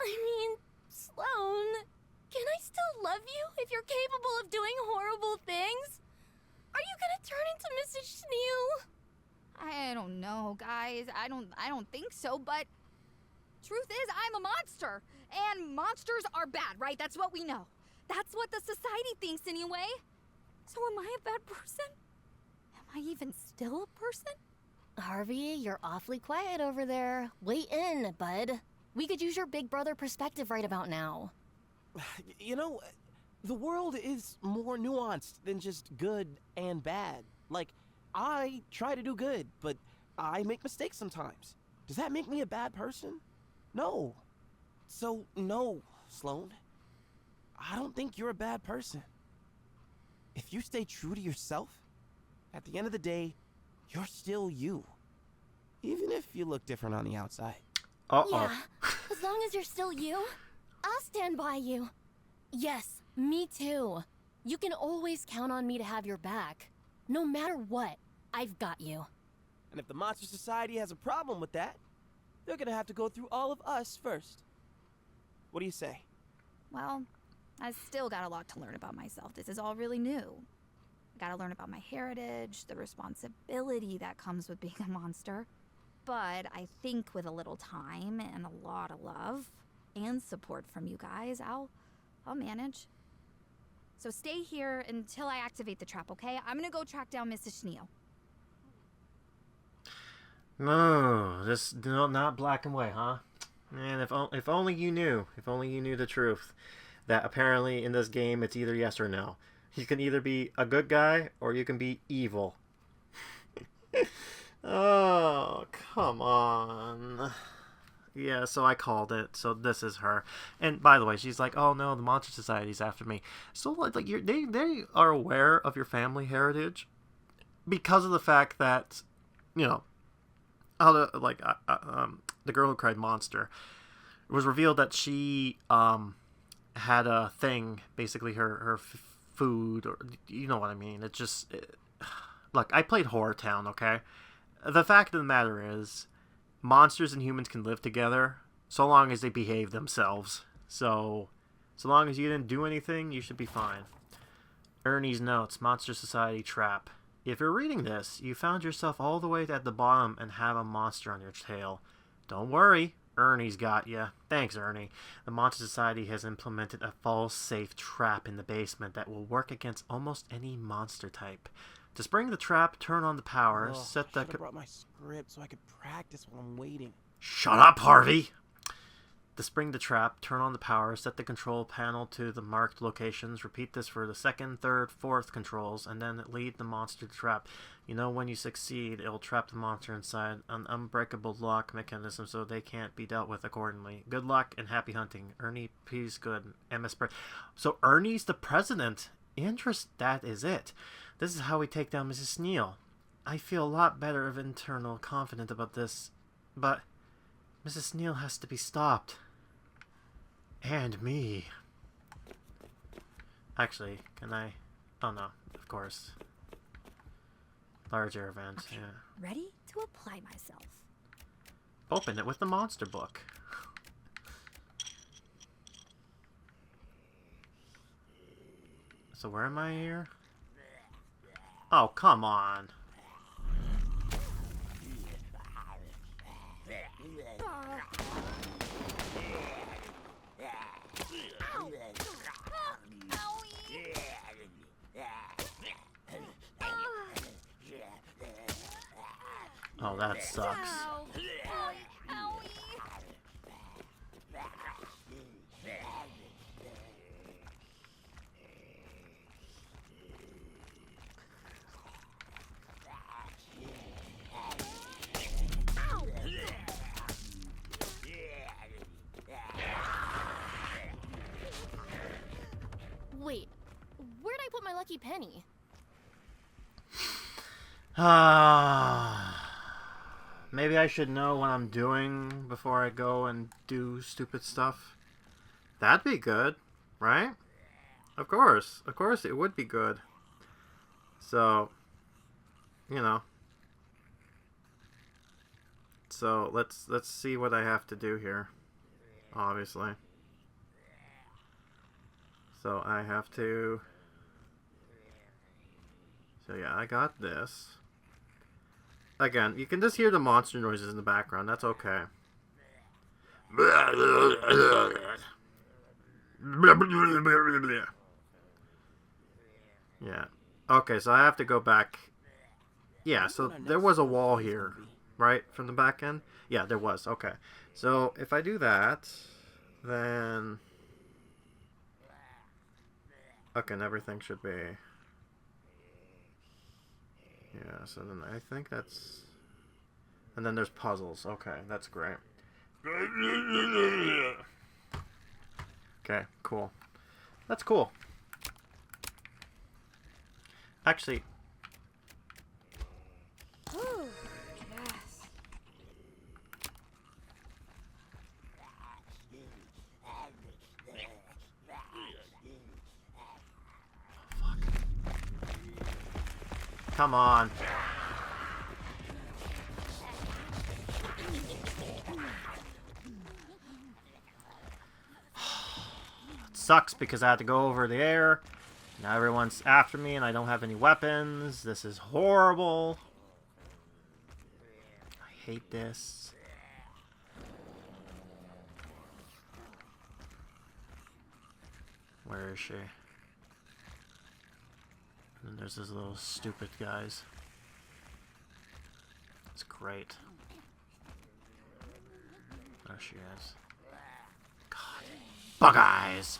I mean, Sloan, can I still love you if you're capable of doing horrible things? Are you gonna turn into Mrs. Schneel? I don't know, guys. I don't think so, but truth is I'm a monster. And monsters are bad, right? That's what we know. That's what the society thinks anyway. So am I a bad person? Am I even still a person? Harvey, you're awfully quiet over there. Wait in, bud. We could use your big brother perspective right about now. You know, the world is more nuanced than just good and bad. Like, I try to do good, but I make mistakes sometimes. Does that make me a bad person? No. So, no, Sloan. I don't think you're a bad person. If you stay true to yourself, at the end of the day, you're still you. Even if you look different on the outside. Yeah, as long as you're still you, I'll stand by you. Yes, me too. You can always count on me to have your back. No matter what, I've got you. And if the Monster Society has a problem with that, they're gonna have to go through all of us first. What do you say? Well, I still got a lot to learn about myself. This is all really new. I gotta learn about my heritage, the responsibility that comes with being a monster. But I think with a little time and a lot of love and support from you guys, I'll manage. So stay here until I activate the trap, okay? I'm gonna go track down Mrs. Schneel. No, not black and white, huh? Man, if only you knew the truth, that apparently in this game it's either yes or no. You can either be a good guy or you can be evil. Oh, come on. Yeah, so I called it. So this is her. And by the way, she's like, "Oh no, the Monster Society's after me." So like they are aware of your family heritage because of the fact that, you know, the girl who cried monster. It was revealed that she had a thing, basically her food, or you know what I mean. It just look, I played Horror Town, okay? The fact of the matter is, monsters and humans can live together so long as they behave themselves. So long as you didn't do anything, you should be fine. Ernie's notes, Monster Society trap. If you're reading this, you found yourself all the way at the bottom and have a monster on your tail. Don't worry, Ernie's got ya. Thanks, Ernie. The Monster Society has implemented a false safe trap in the basement that will work against almost any monster type. To spring the trap, turn on the power, set the... I brought my script so I could practice while I'm waiting. Shut up, Harvey! To spring the trap, turn on the power, set the control panel to the marked locations, repeat this for the second, third, fourth controls, and then lead the monster to trap. You know when you succeed, it'll trap the monster inside an unbreakable lock mechanism so they can't be dealt with accordingly. Good luck and happy hunting. Ernie P's good. MS So Ernie's the president. That is it. This is how we take down Mrs. Schneel. I feel a lot better of internal confident about this, but Mrs. Neal has to be stopped. And me. Actually, can I... Oh no, of course. Larger events, yeah. Ready to apply myself. Open it with the monster book. So where am I here? Oh, come on. Oh, that sucks. Ow. Owie. Wait, where'd I put my lucky penny? Maybe I should know what I'm doing before I go and do stupid stuff. That'd be good, right? Of course it would be good. So, you know. So let's see what I have to do here. Obviously. So I have to... So yeah, I got this. Again, you can just hear the monster noises in the background. That's okay. Yeah. Okay, so I have to go back. Yeah, so there was a wall here, right? From the back end? Yeah, there was. Okay. So if I do that, then... Okay, and everything should be... Yeah, so then I think that's... And then there's puzzles. Okay, that's great. Okay, cool. That's cool. Actually... Ooh, yes. Come on. It sucks because I had to go over the air. Now everyone's after me and I don't have any weapons. This is horrible. I hate this. Where is she? And then there's those little stupid guys. It's great. There she is. God. Bug eyes!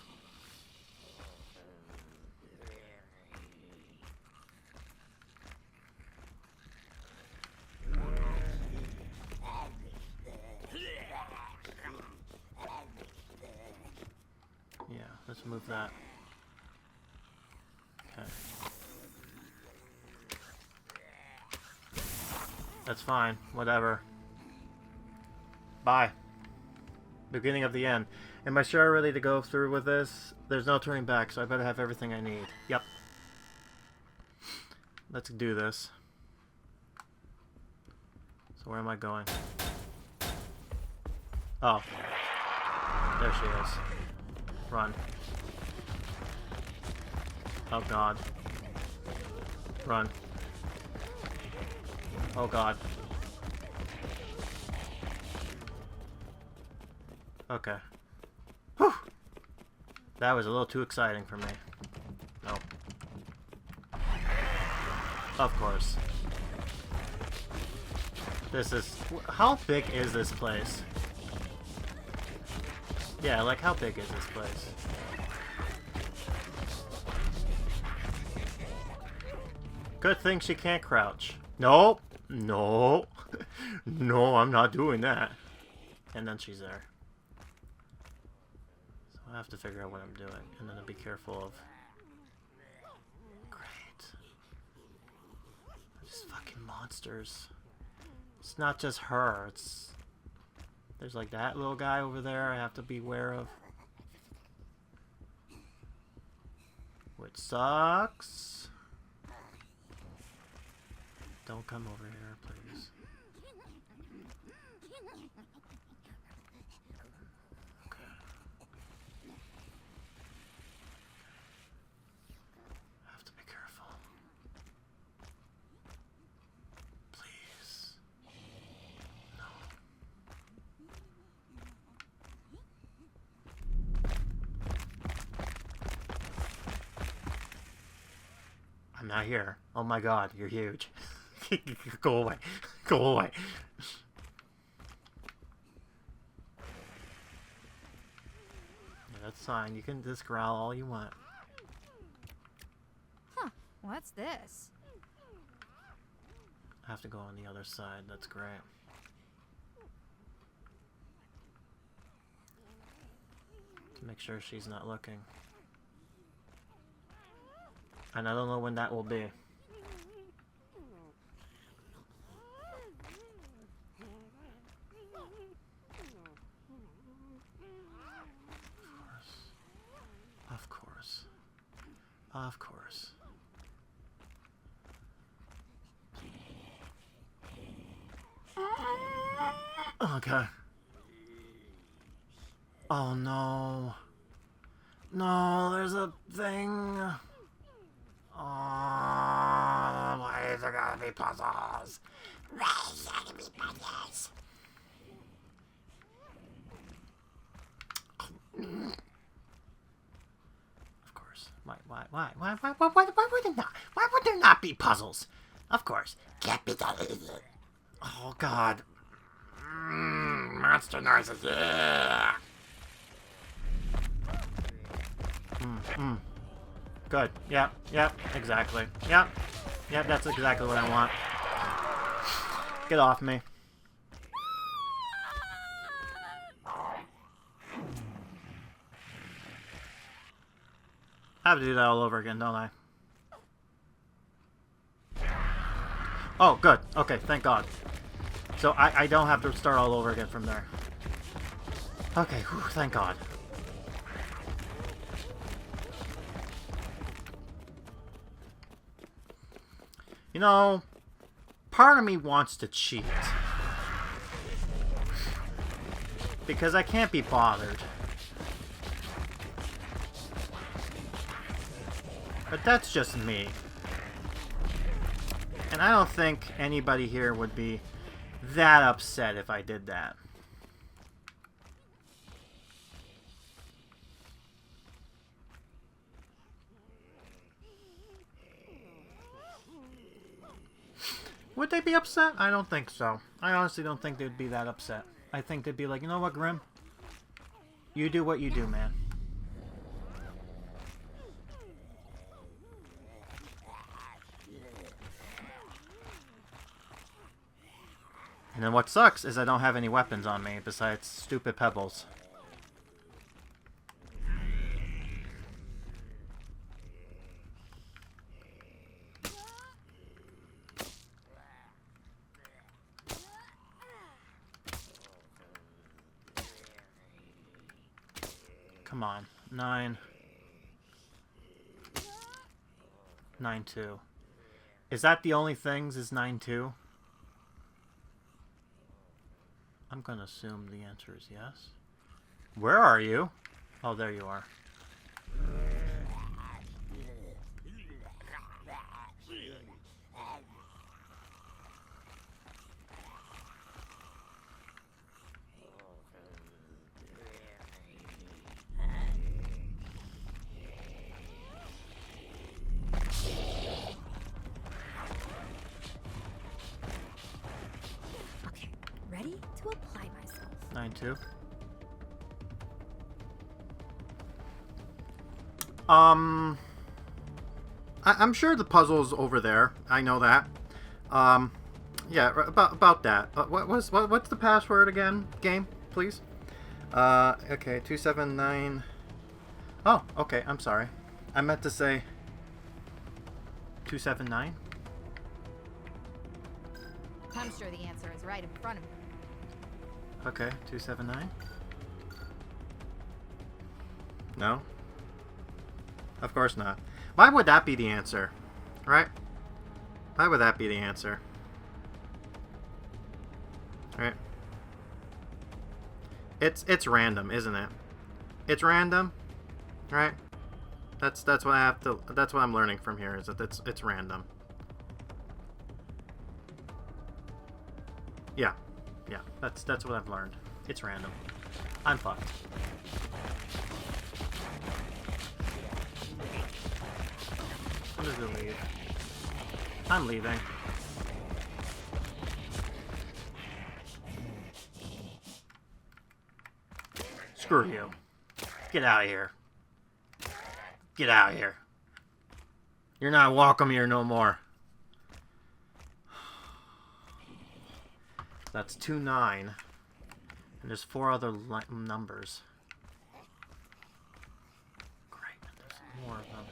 Yeah, let's move that. Okay. That's fine. Whatever. Bye. Beginning of the end. Am I sure ready to go through with this? There's no turning back, so I better have everything I need. Yep. Let's do this. So where am I going? Oh. There she is. Run. Oh god. Run. Oh god. Okay. Whew! That was a little too exciting for me. Nope. Of course. This is... How big is this place? Yeah, like how big is this place? Good thing she can't crouch. Nope. No. No, I'm not doing that. And then she's there. So I have to figure out what I'm doing. And then I'll be careful of... Great. Just fucking monsters. It's not just her. It's there's like that little guy over there I have to be aware of. Which sucks. Don't come over here, please. Okay. I have to be careful. Please. No. I'm not here. Oh my god, you're huge. Go away. Go away. Yeah, that's fine. You can just growl all you want. Huh. What's this? I have to go on the other side. That's great. To make sure she's not looking. And I don't know when that will be. Of course. Of course. Okay. Oh no. No, there's a thing. Oh, why is there gotta be puzzles? Why is there gotta be puzzles? Of course. Why would there not be puzzles? Of course. Can't be done. Oh god. Monster noises. Yeah. Good. Yep. Exactly. Yep. That's exactly what I want. Get off me. I have to do that all over again, don't I? Oh, good. Okay, thank God. So I don't have to start all over again from there. Okay, whew, thank God. You know, part of me wants to cheat. Because I can't be bothered. But that's just me. And I don't think anybody here would be that upset if I did that. Would they be upset? I don't think so. I honestly don't think they'd be that upset. I think they'd be like, you know what, Grim? You do what you do, man. And then what sucks is I don't have any weapons on me besides stupid pebbles. Come on. 9. 9-2. Is that the only things? Is 9-2? I'm gonna assume the answer is yes. Where are you? Oh, there you are. Okay, ready to apply myself. 9-2. I'm sure the puzzle's over there. I know that. Yeah, about that. What's the password again? Game, please. Okay, 279. Oh, okay. I'm sorry. I meant to say 279. I'm sure the answer is right in front of me. Okay, 279. No? Of course not. Why would that be the answer? Right? Why would that be the answer? Right? It's random, isn't it? It's random, right? That's what I have to. That's what I'm learning from here. Is that it's random. Yeah, yeah. That's what I've learned. It's random. I'm fucked. I'm just gonna leave. I'm leaving. Screw you. Get out of here. Get out of here. You're not welcome here no more. That's 2-9. And there's 4 other numbers. Great. There's more of them.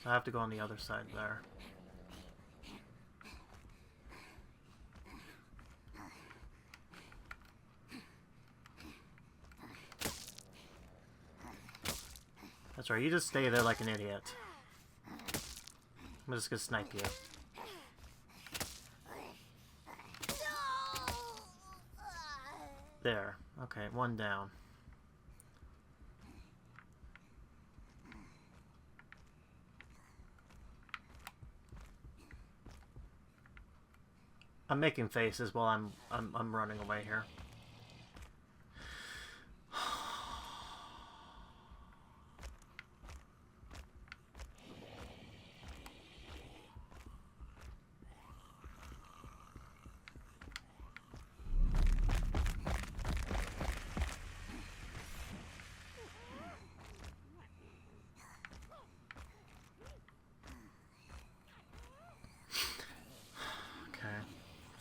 So I have to go on the other side there. That's right, you just stay there like an idiot. I'm just gonna snipe you. There. Okay, 1 down. I'm making faces while I'm running away here.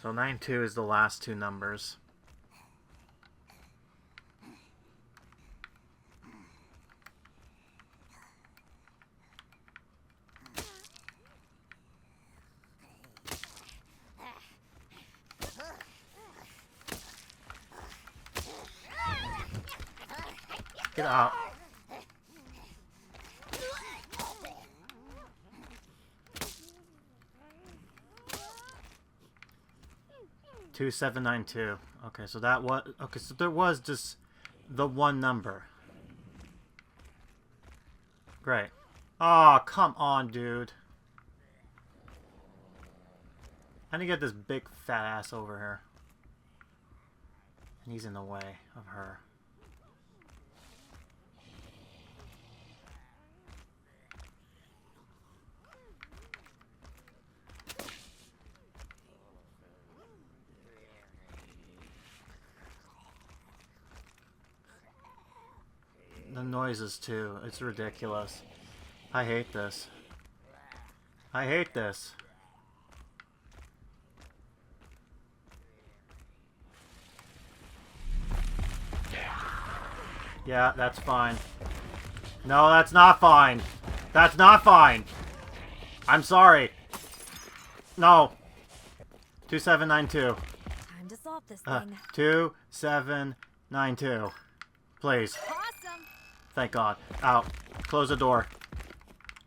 So 9-2 is the last 2 numbers. Get out. Two 792. Okay, so that was okay. So there was just the 1 number. Great. Oh, come on, dude. I need to get this big fat ass over here, and he's in the way of her. The noises too. It's ridiculous. I hate this. I hate this. Yeah, that's fine. No, that's not fine. That's not fine. I'm sorry. No. 2792. Time to solve this thing. 2792. Please. Awesome. Thank God. Out. Close the door.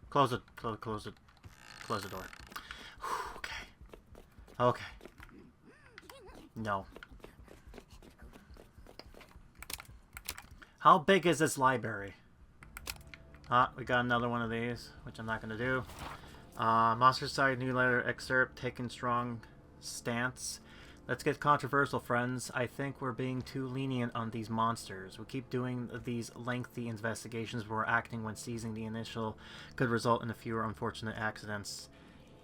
Close it. Close it. Close the door. Okay. Okay. No. How big is this library? We got another one of these, which I'm not going to do. Monster Society new letter excerpt, taking strong stance. Let's get controversial, friends. I think we're being too lenient on these monsters. We keep doing these lengthy investigations, but we're acting when seizing the initial could result in a fewer unfortunate accidents.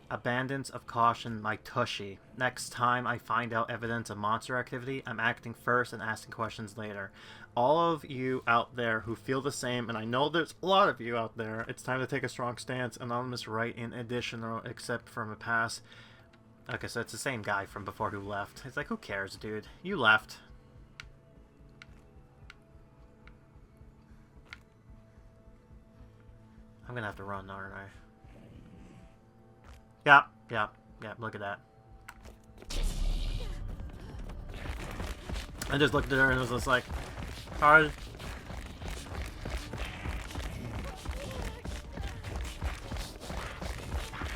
Abundance of caution, my tushy. Next time I find out evidence of monster activity, I'm acting first and asking questions later. All of you out there who feel the same, and I know there's a lot of you out there, it's time to take a strong stance. Anonymous right in addition, or except from a past. Okay, so it's the same guy from before who left. It's like, who cares, dude? You left. I'm gonna have to run, aren't I? Yep, look at that. I just looked at her and was just like, hard.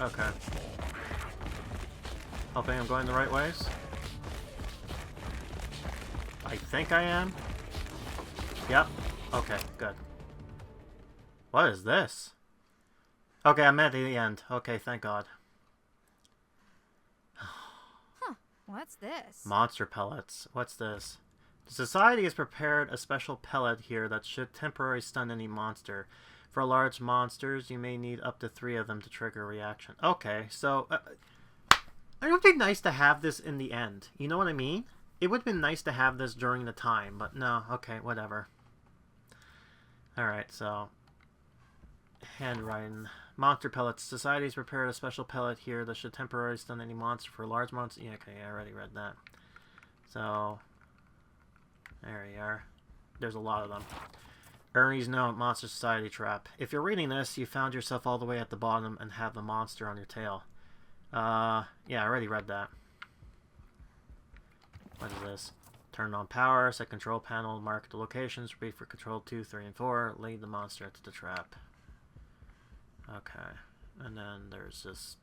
Okay. Hoping I'm going the right ways. I think I am. Yep. Okay, good. What is this? Okay, I'm at the end. Okay, thank God. Huh. What's this? Monster pellets. What's this? The society has prepared a special pellet here that should temporarily stun any monster. For large monsters, you may need up to 3 of them to trigger a reaction. Okay, so... it would be nice to have this in the end. You know what I mean? It would have been nice to have this during the time, but no. Okay, whatever. Alright, so... handwriting. Monster pellets. Society has prepared a special pellet here that should temporarily stun any monster. For large monsters... yeah, okay, I already read that. So... there you are. There's a lot of them. Ernie's note, Monster Society trap. If you're reading this, you found yourself all the way at the bottom and have the monster on your tail. Yeah, I already read that. What is this? Turn on power, set control panel, mark the locations, repeat for control 2, 3, and 4, lead the monster into the trap. Okay. And then there's this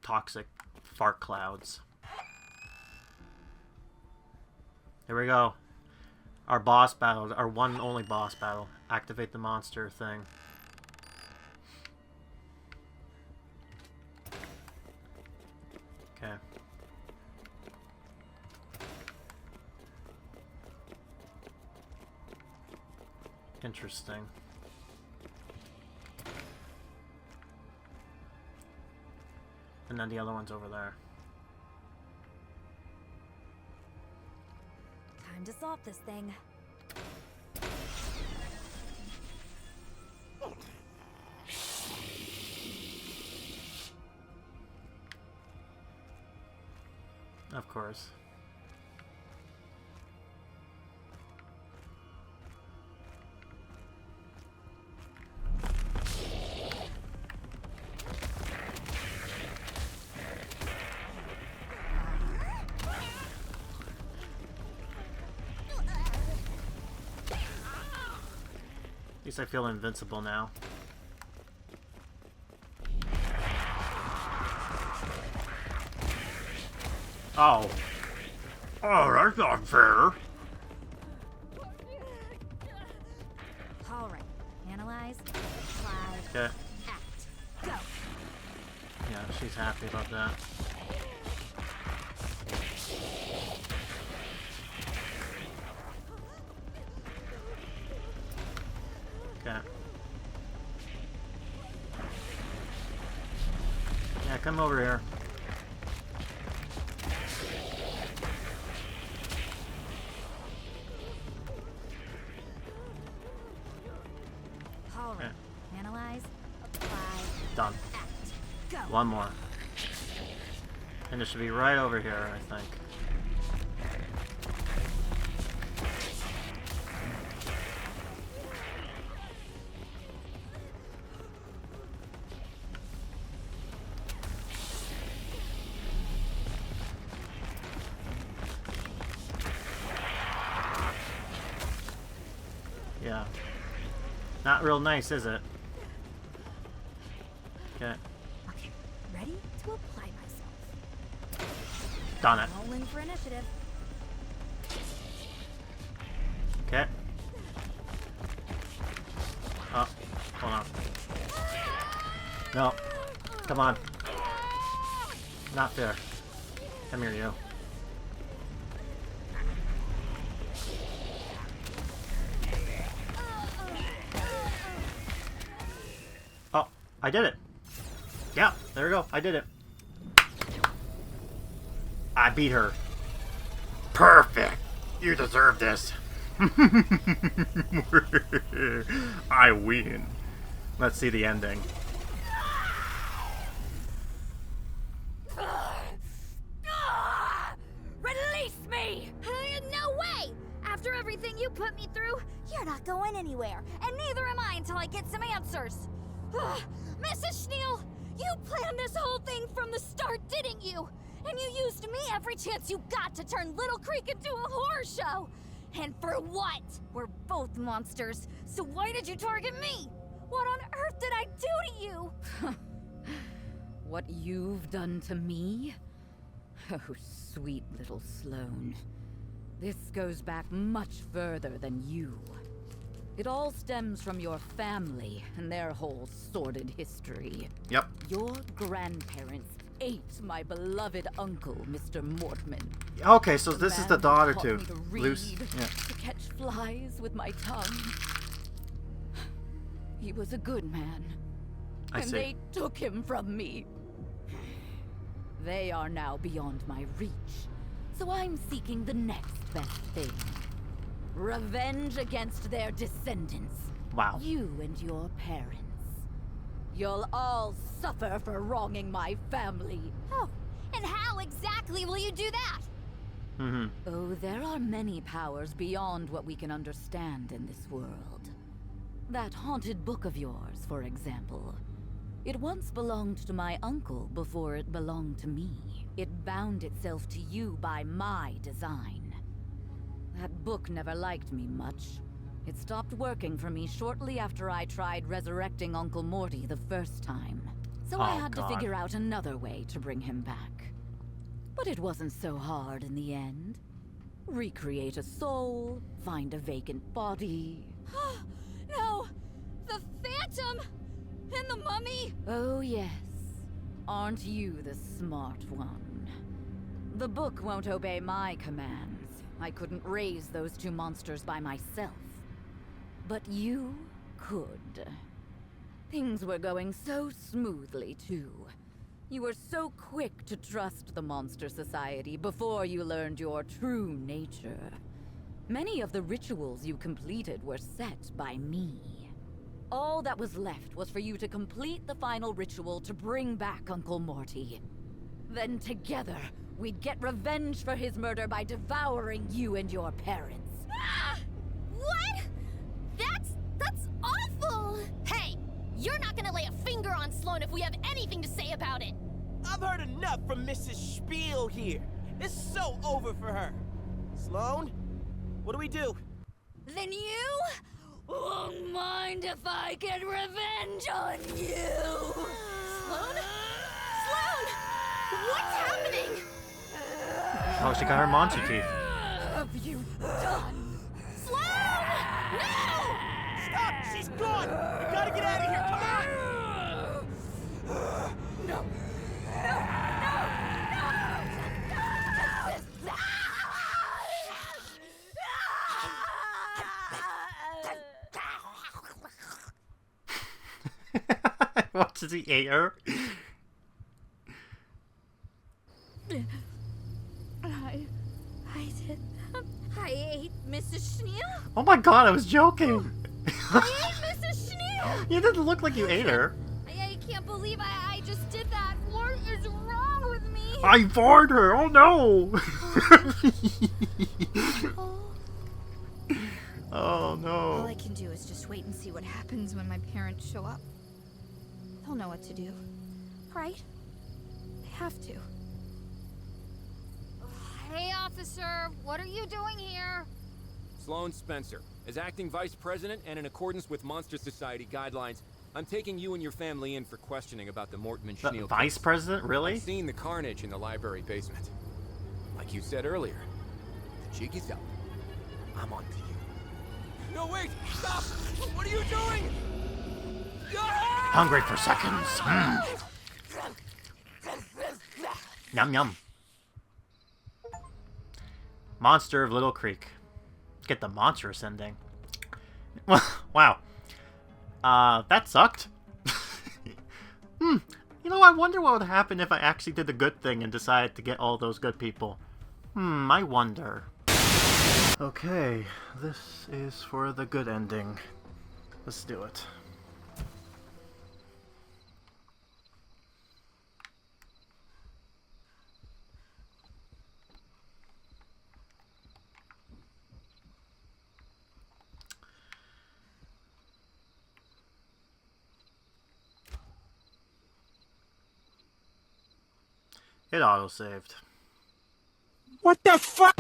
toxic fart clouds. Here we go. Our boss battle, our one and only boss battle. Activate the monster thing. Okay. Interesting. And then the other one's over there. Time to solve this thing. Of course. At least I feel invincible now. Oh. Oh, that's not fair. Alright. Analyze, apply, Okay. act. Go! Yeah, she's happy about that. Okay. Yeah, come over here. Alright. Okay. Analyze, apply, Done. act. Go! One more. And it should be right over here, I think. Yeah. Not real nice, is it? Okay. Okay, ready to apply myself. Done it. Rolling for initiative. Okay. Oh, hold on. No. Come on. Not fair. Come here, you. Oh, I did it. Yeah, there we go. I did it. I beat her. Perfect. You deserve this. I win. Let's see the ending. Release me! No way! After everything you put me through, you're not going anywhere. And neither am I until I get some answers. Mrs. Schneel, you planned this whole thing from the start, didn't you? And you used me every chance you got to turn Little Creek into a horror show. And for what? We're both monsters, so why did you target me? What on earth did I do to you? What you've done to me? Oh, sweet little Sloane. This goes back much further than you. It all stems from your family and their whole sordid history. Yep. Your grandparents ate my beloved uncle, Mr. Mortman. Okay, so this is the daughter taught too. me to read, Luce. Yeah. to catch flies with my tongue. He was a good man. I And see. they took him from me. They are now beyond my reach. So I'm seeking the next best thing. Revenge against their descendants. Wow. You and your parents. You'll all suffer for wronging my family. Oh, and how exactly will you do that? Mm-hmm. Oh, there are many powers beyond what we can understand in this world. That haunted book of yours, for example. It once belonged to my uncle before it belonged to me. It bound itself to you by my design. That book never liked me much. It stopped working for me shortly after I tried resurrecting Uncle Morty the first time. So I had to figure out another way to bring him back. But it wasn't so hard in the end. Recreate a soul, find a vacant body. No! The Phantom! And the Mummy! Oh yes. Aren't you the smart one? The book won't obey my commands. I couldn't raise those two monsters by myself. But you could. Things were going so smoothly, too. You were so quick to trust the Monster Society before you learned your true nature. Many of the rituals you completed were set by me. All that was left was for you to complete the final ritual to bring back Uncle Morty. Then together, we'd get revenge for his murder by devouring you and your parents. Ah! What? That's awful! Hey, you're not gonna lay a finger on Sloane if we have anything to say about it. I've heard enough from Mrs. Spiel here. It's so over for her. Sloane, what do we do? Then you won't mind if I get revenge on you! Sloane? Sloane! What's happening? Oh, she got her monster teeth. Have you done? Sloane! No! Stop! She's gone! We gotta get out of here! Come on! No! What, does he ate her? I did that. I ate Mrs. Schneel? Oh my god, I was joking! I ate Mrs. Schneel! You didn't look like you ate her. I can't believe I just did that. What is wrong with me? I bored her! Oh no! Oh All no. I can do is just wait and see what happens when my parents show up. They'll know what to do. Right? They have to. Hey, officer, what are you doing here? Sloane Spencer. As acting vice president and in accordance with Monster Society guidelines, I'm taking you and your family in for questioning about the Mortman The Schneel vice case. president? Really? I've seen the carnage in the library basement. Like you said earlier, the jig is up. I'm on to you. No, wait! Stop! What are you doing? Hungry for seconds. Yum yum. Monster of Little Creek. Get the monstrous ending. Wow. That sucked. You know, I wonder what would happen if I actually did the good thing and decided to get all those good people. I wonder. Okay, this is for the good ending. Let's do it. It autosaved. What the fuck?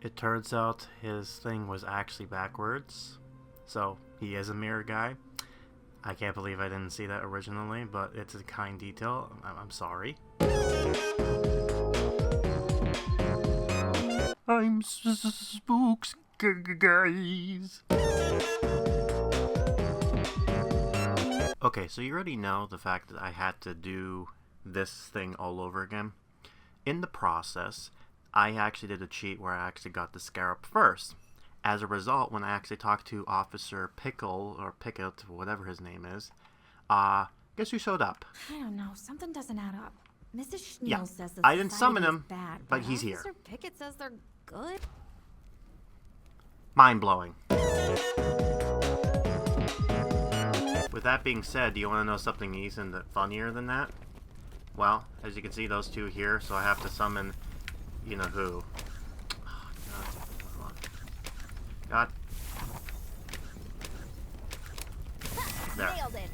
It turns out his thing was actually backwards. So, he is a mirror guy. I can't believe I didn't see that originally, but it's a kind detail. I'm sorry. I'm spooks, guys. Okay, so you already know the fact that I had to do this thing all over again. In the process, I actually did a cheat where I actually got the scarab first. As a result, when I actually talked to Officer Pickle, or Pickett, whatever his name is, guess who showed up? I don't know. Something doesn't add up. Mrs. Schneel Yeah, says the I didn't summon society him, is bad, but he's here. Officer Pickett says they're good. Mind-blowing. With that being said, do you want to know something even funnier than that? Well, as you can see, those two here, so I have to summon, you know who. Oh, God. There. Nailed it.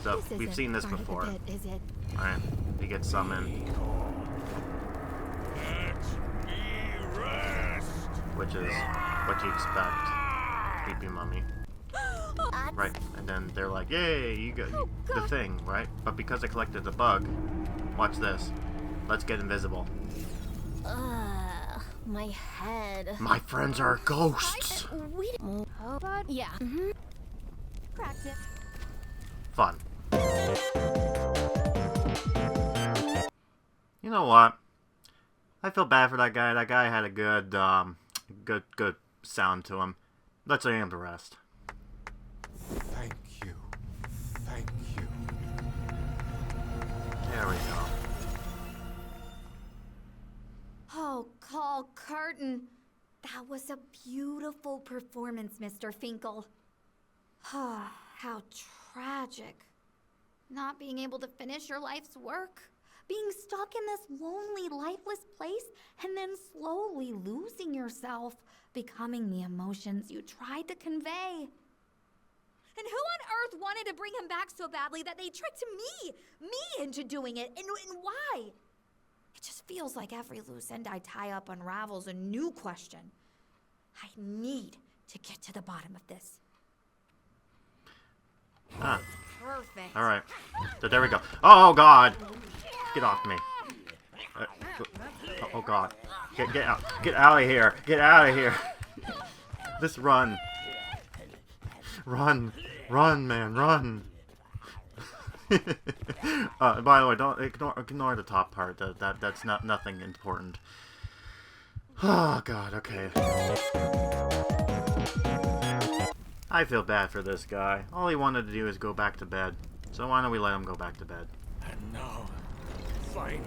So, This we've isn't seen this part of the before. bit, is it? Alright, he gets summoned. Which is what you expect. Creepy mummy. Right, and then they're like, yay, you got the thing, right? But because I collected the bug, watch this. Let's get invisible. My head. My friends are ghosts! Yeah. Practice. Fun. You know what? I feel bad for that guy. That guy had a good, good sound to him. Let's aim the rest. Thank you. Thank you. There we go. Oh, call curtain. That was a beautiful performance, Mr. Finkel. How tragic. Not being able to finish your life's work. Being stuck in this lonely, lifeless place, and then slowly losing yourself, becoming the emotions you tried to convey. And who on earth wanted to bring him back so badly that they tricked me into doing it, and why? It just feels like every loose end I tie up unravels a new question. I need to get to the bottom of this. Ah. Perfect. Alright. So there we go. Oh, God! Get off me. Oh, God. Get out. Get out of here. Get out of here. Just run. Run. Run, man. Run. By the way, don't ignore the top part. That's nothing important. Oh, God. Okay. I feel bad for this guy. All he wanted to do is go back to bed. So why don't we let him go back to bed? And now, finally.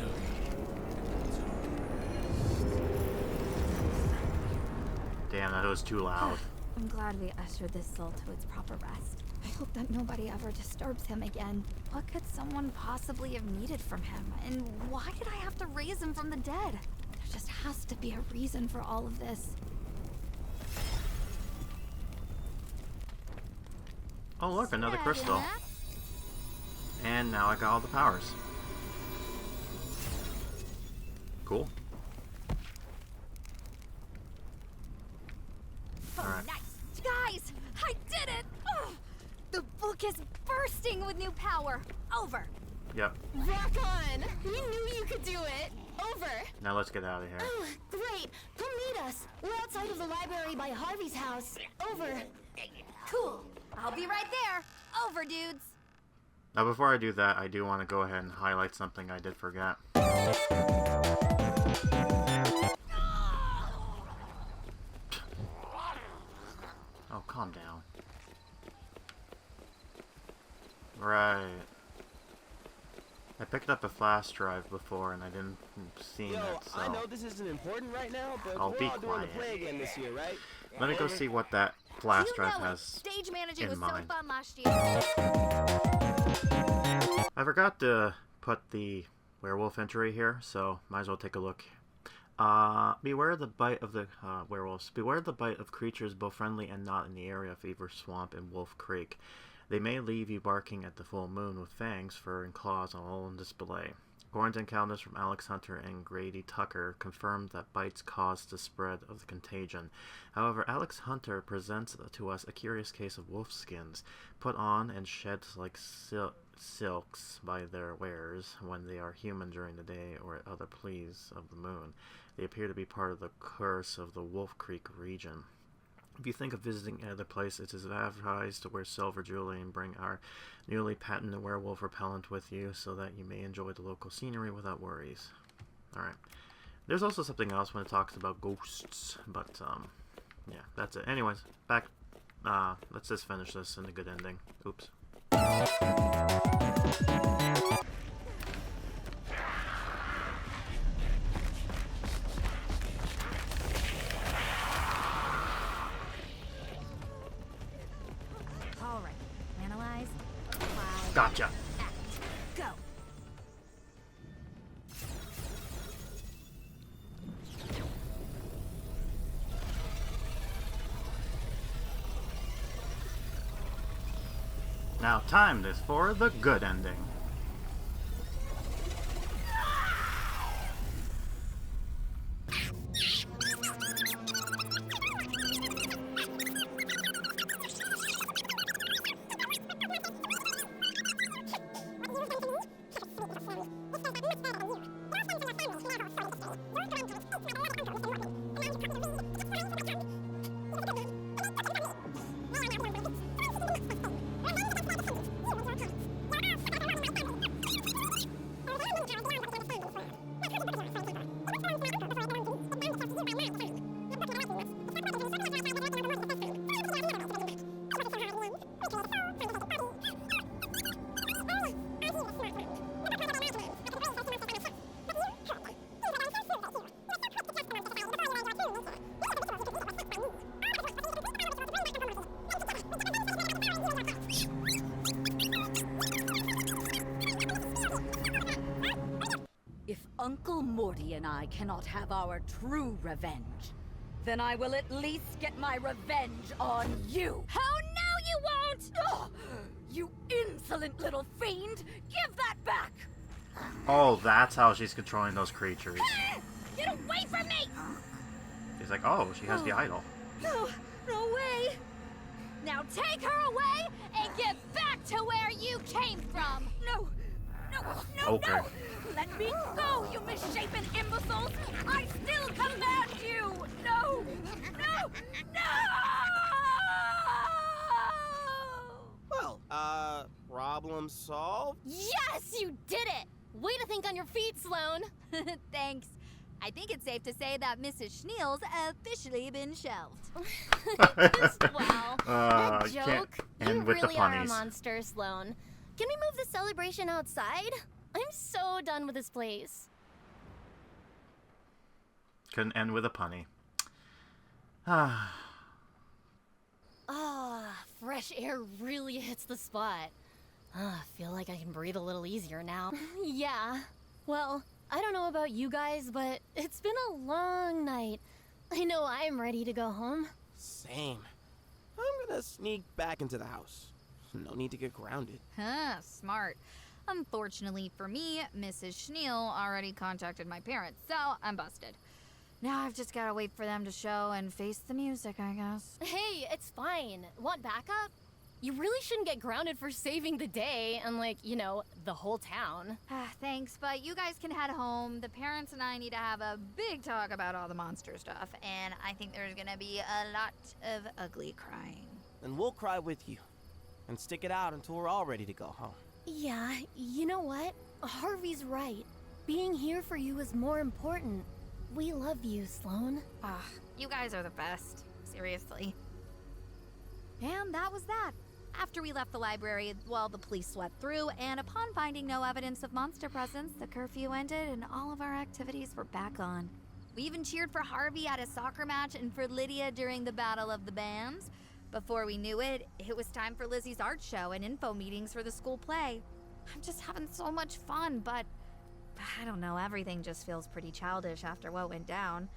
Damn, that was too loud. I'm glad we ushered this soul to its proper rest. I hope that nobody ever disturbs him again. What could someone possibly have needed from him? And why did I have to raise him from the dead? There just has to be a reason for all of this. Oh, look, another crystal. And now I got all the powers. Cool. Alright. Nice. Guys, I did it! Ugh. The book is bursting with new power. Over. Yep. Rock on! We knew you could do it! Over! Now let's get out of here. Oh, great! Come meet us! We're outside of the library by Harvey's house. Over! Cool. I'll be right there. Over, dudes. Now before I do that, I do want to go ahead and highlight something I did forget. Oh, calm down. Right. I picked up a flash drive before and I didn't see it, so... I know this isn't important right now, but I'll we're be all doing the quiet. play again this year, right? Let me go see what that flash You drive know it. has Stage managing in was mind. so fun last year. I forgot to put the werewolf entry here, so might as well take a look. Beware the bite of the werewolves. Beware the bite of creatures both friendly and not in the area of Fever Swamp and Wolf Creek. They may leave you barking at the full moon with fangs, fur, and claws all on display. Quarantine encounters from Alex Hunter and Grady Tucker confirmed that bites cause the spread of the contagion. However, Alex Hunter presents to us a curious case of wolf skins, put on and shed like silks by their wearers when they are human during the day or at other pleas of the moon. They appear to be part of the curse of the Wolf Creek region. If you think of visiting another place, it is advised to wear silver jewelry and bring our newly patented werewolf repellent with you so that you may enjoy the local scenery without worries. Alright. There's also something else when it talks about ghosts, but, yeah, that's it. Anyways, back, let's just finish this in a good ending. Oops. Gotcha. Go. Now time is for the good ending. Uncle Morty and I cannot have our true revenge, then I will at least get my revenge on you. Oh, no, you won't! Oh, you insolent little fiend! Give that back! Oh, that's how she's controlling those creatures. Get away from me! He's like, oh, she has the idol. No, no way! Now take her away and get back to where you came from! No! No! No! Okay. No! Let me go, you misshapen imbeciles! I still command you! No! No! No! Well, problem solved? Yes, you did it! Way to think on your feet, Sloane. Thanks. I think it's safe to say that Mrs. Schneel's officially been shelved. Wow. That joke? You with the really are a punnies. monster, Sloane. Can we move the celebration outside? I'm so done with this place. Couldn't end with a punny. Fresh air really hits the spot. I feel like I can breathe a little easier now. Yeah. Well, I don't know about you guys, but it's been a long night. I know I'm ready to go home. Same. I'm gonna sneak back into the house. No need to get grounded. Huh, smart. Unfortunately for me, Mrs. Schneel already contacted my parents, so I'm busted. Now I've just gotta wait for them to show and face the music, I guess. Hey, it's fine. Want backup? You really shouldn't get grounded for saving the day and, like, you know, the whole town. Thanks, but you guys can head home. The parents and I need to have a big talk about all the monster stuff, and I think there's gonna be a lot of ugly crying. And we'll cry with you. And stick it out until we're all ready to go home. Yeah, you know what? Harvey's right. Being here for you is more important. We love you, Sloane. You guys are the best. Seriously. And that was that. After we left the library, well, the police swept through, and upon finding no evidence of monster presence, the curfew ended and all of our activities were back on. We even cheered for Harvey at a soccer match and for Lydia during the Battle of the Bands. Before we knew it, it was time for Lizzie's art show and info meetings for the school play. I'm just having so much fun, but I don't know, everything just feels pretty childish after what went down.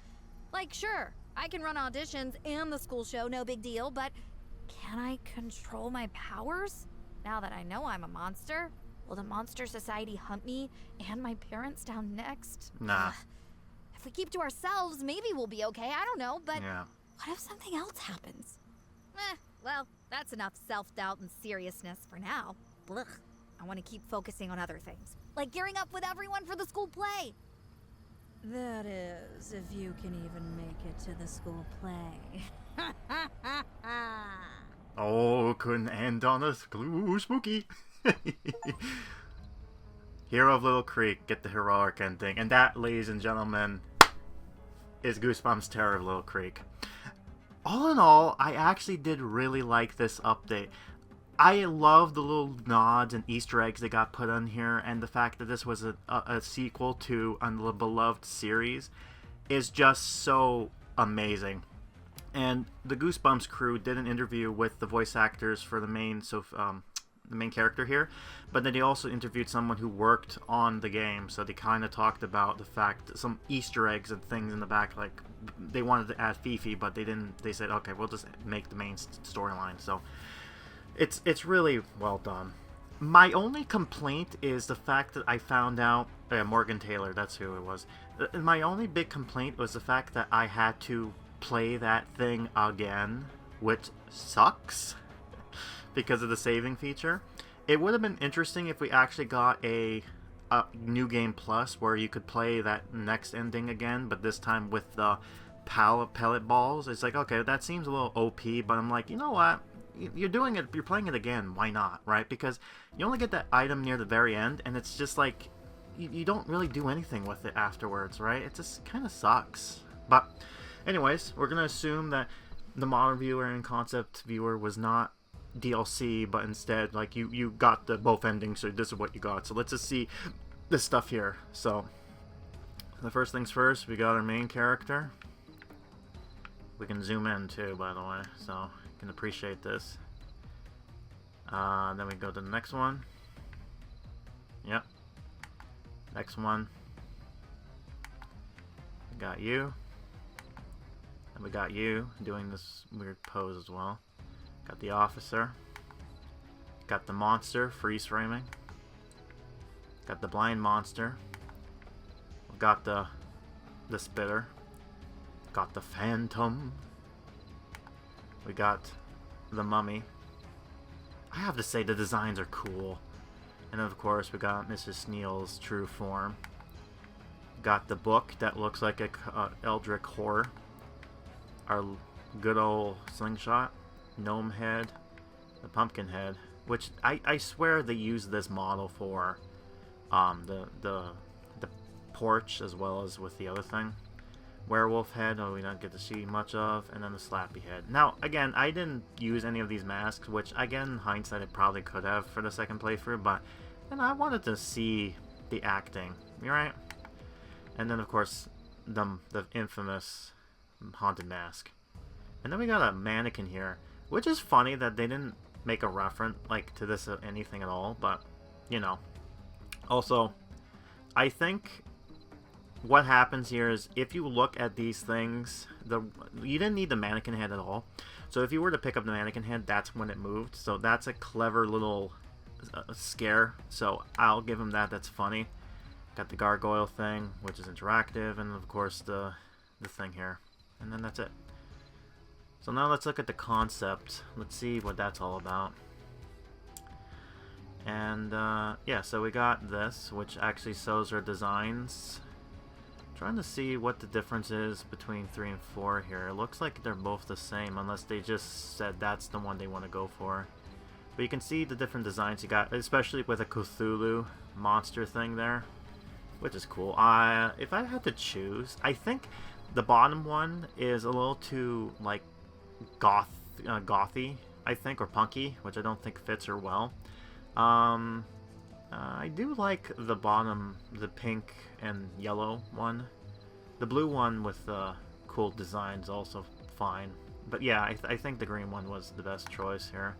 Like, sure, I can run auditions and the school show, no big deal, but can I control my powers? Now that I know I'm a monster, will the Monster Society hunt me and my parents down next? Nah. If we keep to ourselves, maybe we'll be okay. I don't know, but Yeah. what if something else happens? Well, that's enough self-doubt and seriousness for now. Blech. I want to keep focusing on other things, like gearing up with everyone for the school play. That is, if you can even make it to the school play. Oh, couldn't end on a spooky. Hero of Little Creek, get the heroic ending. And that, ladies and gentlemen, is Goosebumps Terror of Little Creek. All in all, I actually did really like this update. I love the little nods and Easter eggs that got put on here, and the fact that this was a sequel to a beloved series is just so amazing. And the Goosebumps crew did an interview with the voice actors for the main character here, but then they also interviewed someone who worked on the game, so they kind of talked about the fact that some Easter eggs and things in the back, like they wanted to add Fifi, but they didn't. They said, okay, we'll just make the main storyline. So it's really well done. My only complaint is the fact that I found out Morgan Taylor, that's who it was. My only big complaint was the fact that I had to play that thing again, which sucks because of the saving feature. It would have been interesting if we actually got a New Game Plus where you could play that next ending again, but this time with the pellet balls. It's like, okay, that seems a little OP, but I'm like, you know what? You're doing it, you're playing it again, why not, right? Because you only get that item near the very end, and it's just like, you don't really do anything with it afterwards, right? It just kind of sucks. But anyways, we're going to assume that the modern viewer and concept viewer was not DLC, but instead, like, you got the both endings, so this is what you got. So let's just see this stuff here. So, the first things first, we got our main character. We can zoom in too, by the way, so you can appreciate this. Then we go to the next one. Yep. Next one. We got you. And we got you doing this weird pose as well. Got the officer. Got the monster freeze framing. Got the blind monster. We've got the spitter. Got the phantom. We got the mummy. I have to say the designs are cool. And of course we got Mrs. Sneal's true form. Got the book that looks like a Eldritch horror. Our good old slingshot. Gnome head. The pumpkin head. Which I swear they used this model for the porch as well as with the other thing. Werewolf head, we don't get to see much of, and then the slappy head. Now, again, I didn't use any of these masks, which, again, in hindsight, I probably could have for the second playthrough, but I wanted to see the acting, you right? And then, of course, the infamous haunted mask. And then we got a mannequin here, which is funny that they didn't make a reference, like, to this or anything at all, but, you know. Also, I think what happens here is if you look at these things, you didn't need the mannequin head at all. So if you were to pick up the mannequin head, that's when it moved. So that's a clever little scare. So I'll give him that. That's funny. Got the gargoyle thing, which is interactive, and of course the thing here. And then that's it. So now let's look at the concept. Let's see what that's all about. And yeah, so we got this, which actually shows our designs. Trying to see what the difference is between 3 and 4 here. It looks like they're both the same, unless they just said that's the one they want to go for. But you can see the different designs you got, especially with a Cthulhu monster thing there, which is cool. If I had to choose, I think the bottom one is a little too, like, gothy, I think, or punky, which I don't think fits her well. I do like the bottom, the pink and yellow one. The blue one with the cool designs also fine. But yeah, I think the green one was the best choice here.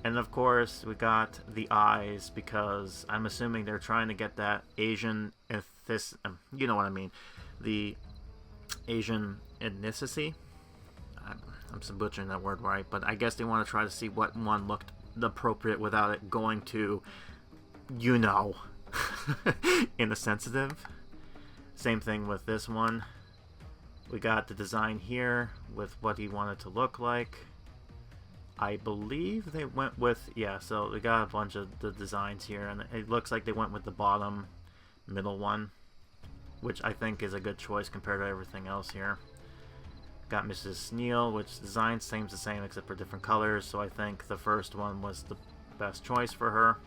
And of course, we got the eyes, because I'm assuming they're trying to get that Asian, you know what I mean, the Asian ethnicity. I'm butchering that word right, but I guess they want to try to see what one looked appropriate without it going to, you know, insensitive. Same thing with this one. We got the design here with what he wanted to look like. I believe they went with, yeah, so we got a bunch of the designs here, and it looks like they went with the bottom middle one, which I think is a good choice compared to everything else here. Got Mrs. Sneal, which design seems the same except for different colors, so I think the first one was the best choice for her.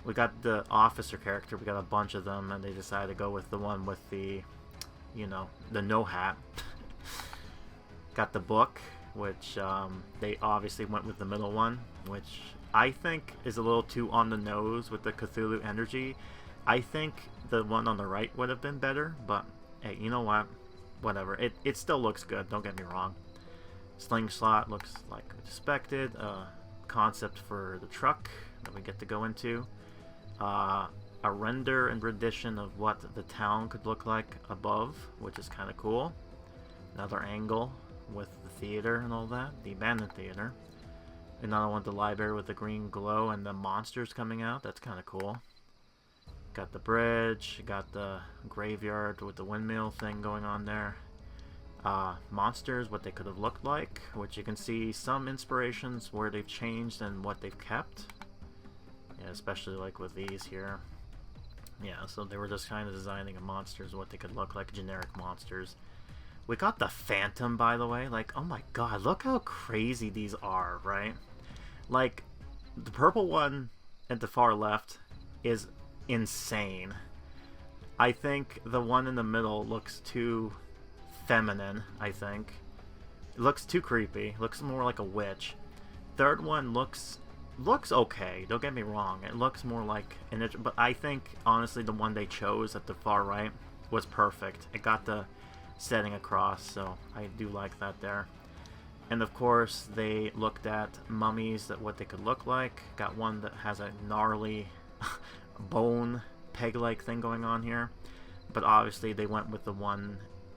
We got the officer character, we got a bunch of them, and they decided to go with the one with the, you know, the no hat. Got the book, which they obviously went with the middle one, which I think is a little too on the nose with the Cthulhu energy. I think the one on the right would have been better, but hey, you know what? Whatever. It still looks good, don't get me wrong. Slingshot looks like expected. Concept for the truck that we get to go into. A render and rendition of what the town could look like above, which is kind of cool. Another angle with the theater and all that, the abandoned theater. Another one, the library with the green glow and the monsters coming out. That's kind of cool. Got the bridge, got the graveyard with the windmill thing going on there. Monsters, what they could have looked like, which you can see some inspirations where they've changed and what they've kept. Yeah, especially like with these here. Yeah, so they were just kind of designing a monsters, what they could look like, generic monsters. We got the Phantom, by the way. Like, oh my god, look how crazy these are, right? Like, the purple one at the far left is insane. I think the one in the middle looks too feminine, I think. It looks too creepy. Looks more like a witch. Third one looks okay, don't get me wrong. It looks more like an, but I think honestly the one they chose at the far right was perfect. It got the setting across, so I do like that there. And of course they looked at mummies, that what they could look like. Got one that has a gnarly bone peg-like thing going on here, but obviously they went with the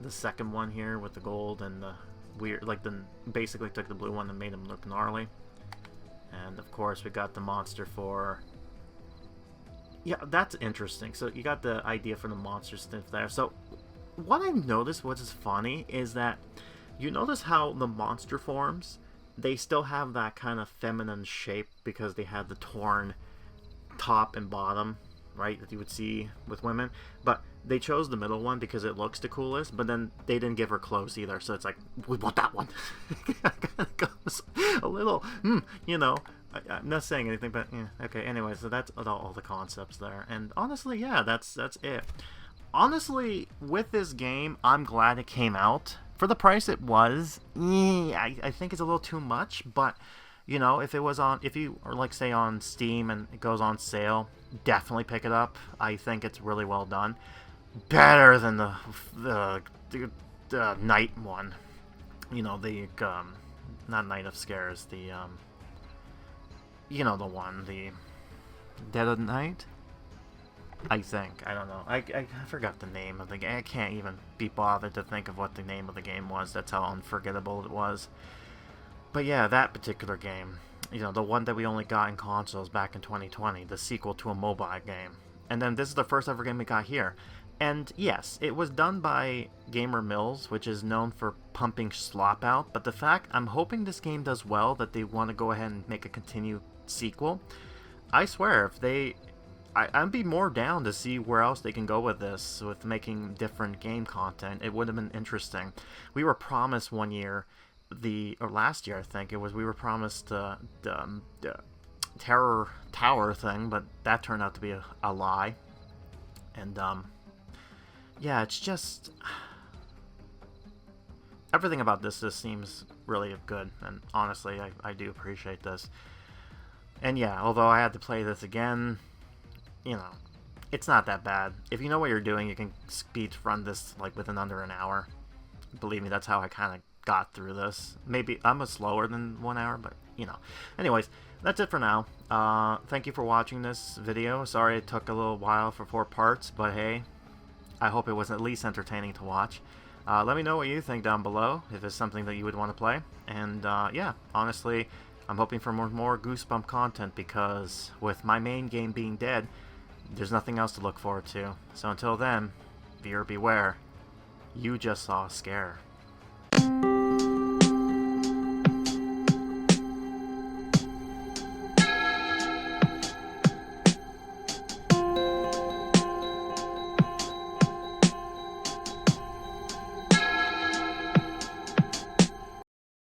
second one here with the gold and the weird, like the basically took the blue one and made him look gnarly. And of course we got the monster for, yeah, that's interesting. So you got the idea for the monster stuff there. So what I noticed, what is funny, is that you notice how the monster forms, they still have that kind of feminine shape because they had the torn top and bottom, right, that you would see with women. But they chose the middle one because it looks the coolest, but then they didn't give her clothes either, so it's like, we want that one. Goes a little, you know, I'm not saying anything, but yeah, okay, anyway, so that's all the concepts there. And honestly, yeah, that's it. Honestly, with this game, I'm glad it came out. For the price it was, I think it's a little too much, but you know, if it was on, if you are like say on Steam and it goes on sale, definitely pick it up. I think it's really well done. Better than the Night one. You know, the not Night of Scares, the you know, the one, the Dead of Night, I think. I don't know. I forgot the name of the game. I can't even be bothered to think of what the name of the game was. That's how unforgettable it was. But yeah, that particular game, you know, the one that we only got in consoles back in 2020, the sequel to a mobile game. And then this is the first ever game we got here. And yes, it was done by Gamer Mills, which is known for pumping slop out. But the fact, I'm hoping this game does well, that they want to go ahead and make a continued sequel. I swear, if they, I'd be more down to see where else they can go with this, with making different game content. It would have been interesting. We were promised one year, or last year I think it was, we were promised the Terror Tower thing, but that turned out to be a lie. And yeah, it's just, everything about this just seems really good, and honestly I do appreciate this. And yeah, although I had to play this again, you know, it's not that bad. If you know what you're doing, you can speed run this like within under an hour. Believe me, that's how I kind of got through this. Maybe I'm slower than 1 hour, but you know. Anyways, that's it for now. Thank you for watching this video. Sorry it took a little while for 4 parts, but hey, I hope it was at least entertaining to watch. Let me know what you think down below, if it's something that you would want to play. And yeah, honestly, I'm hoping for more Goosebump content because with my main game being dead, there's nothing else to look forward to. So until then, viewer beware. You just saw a scare.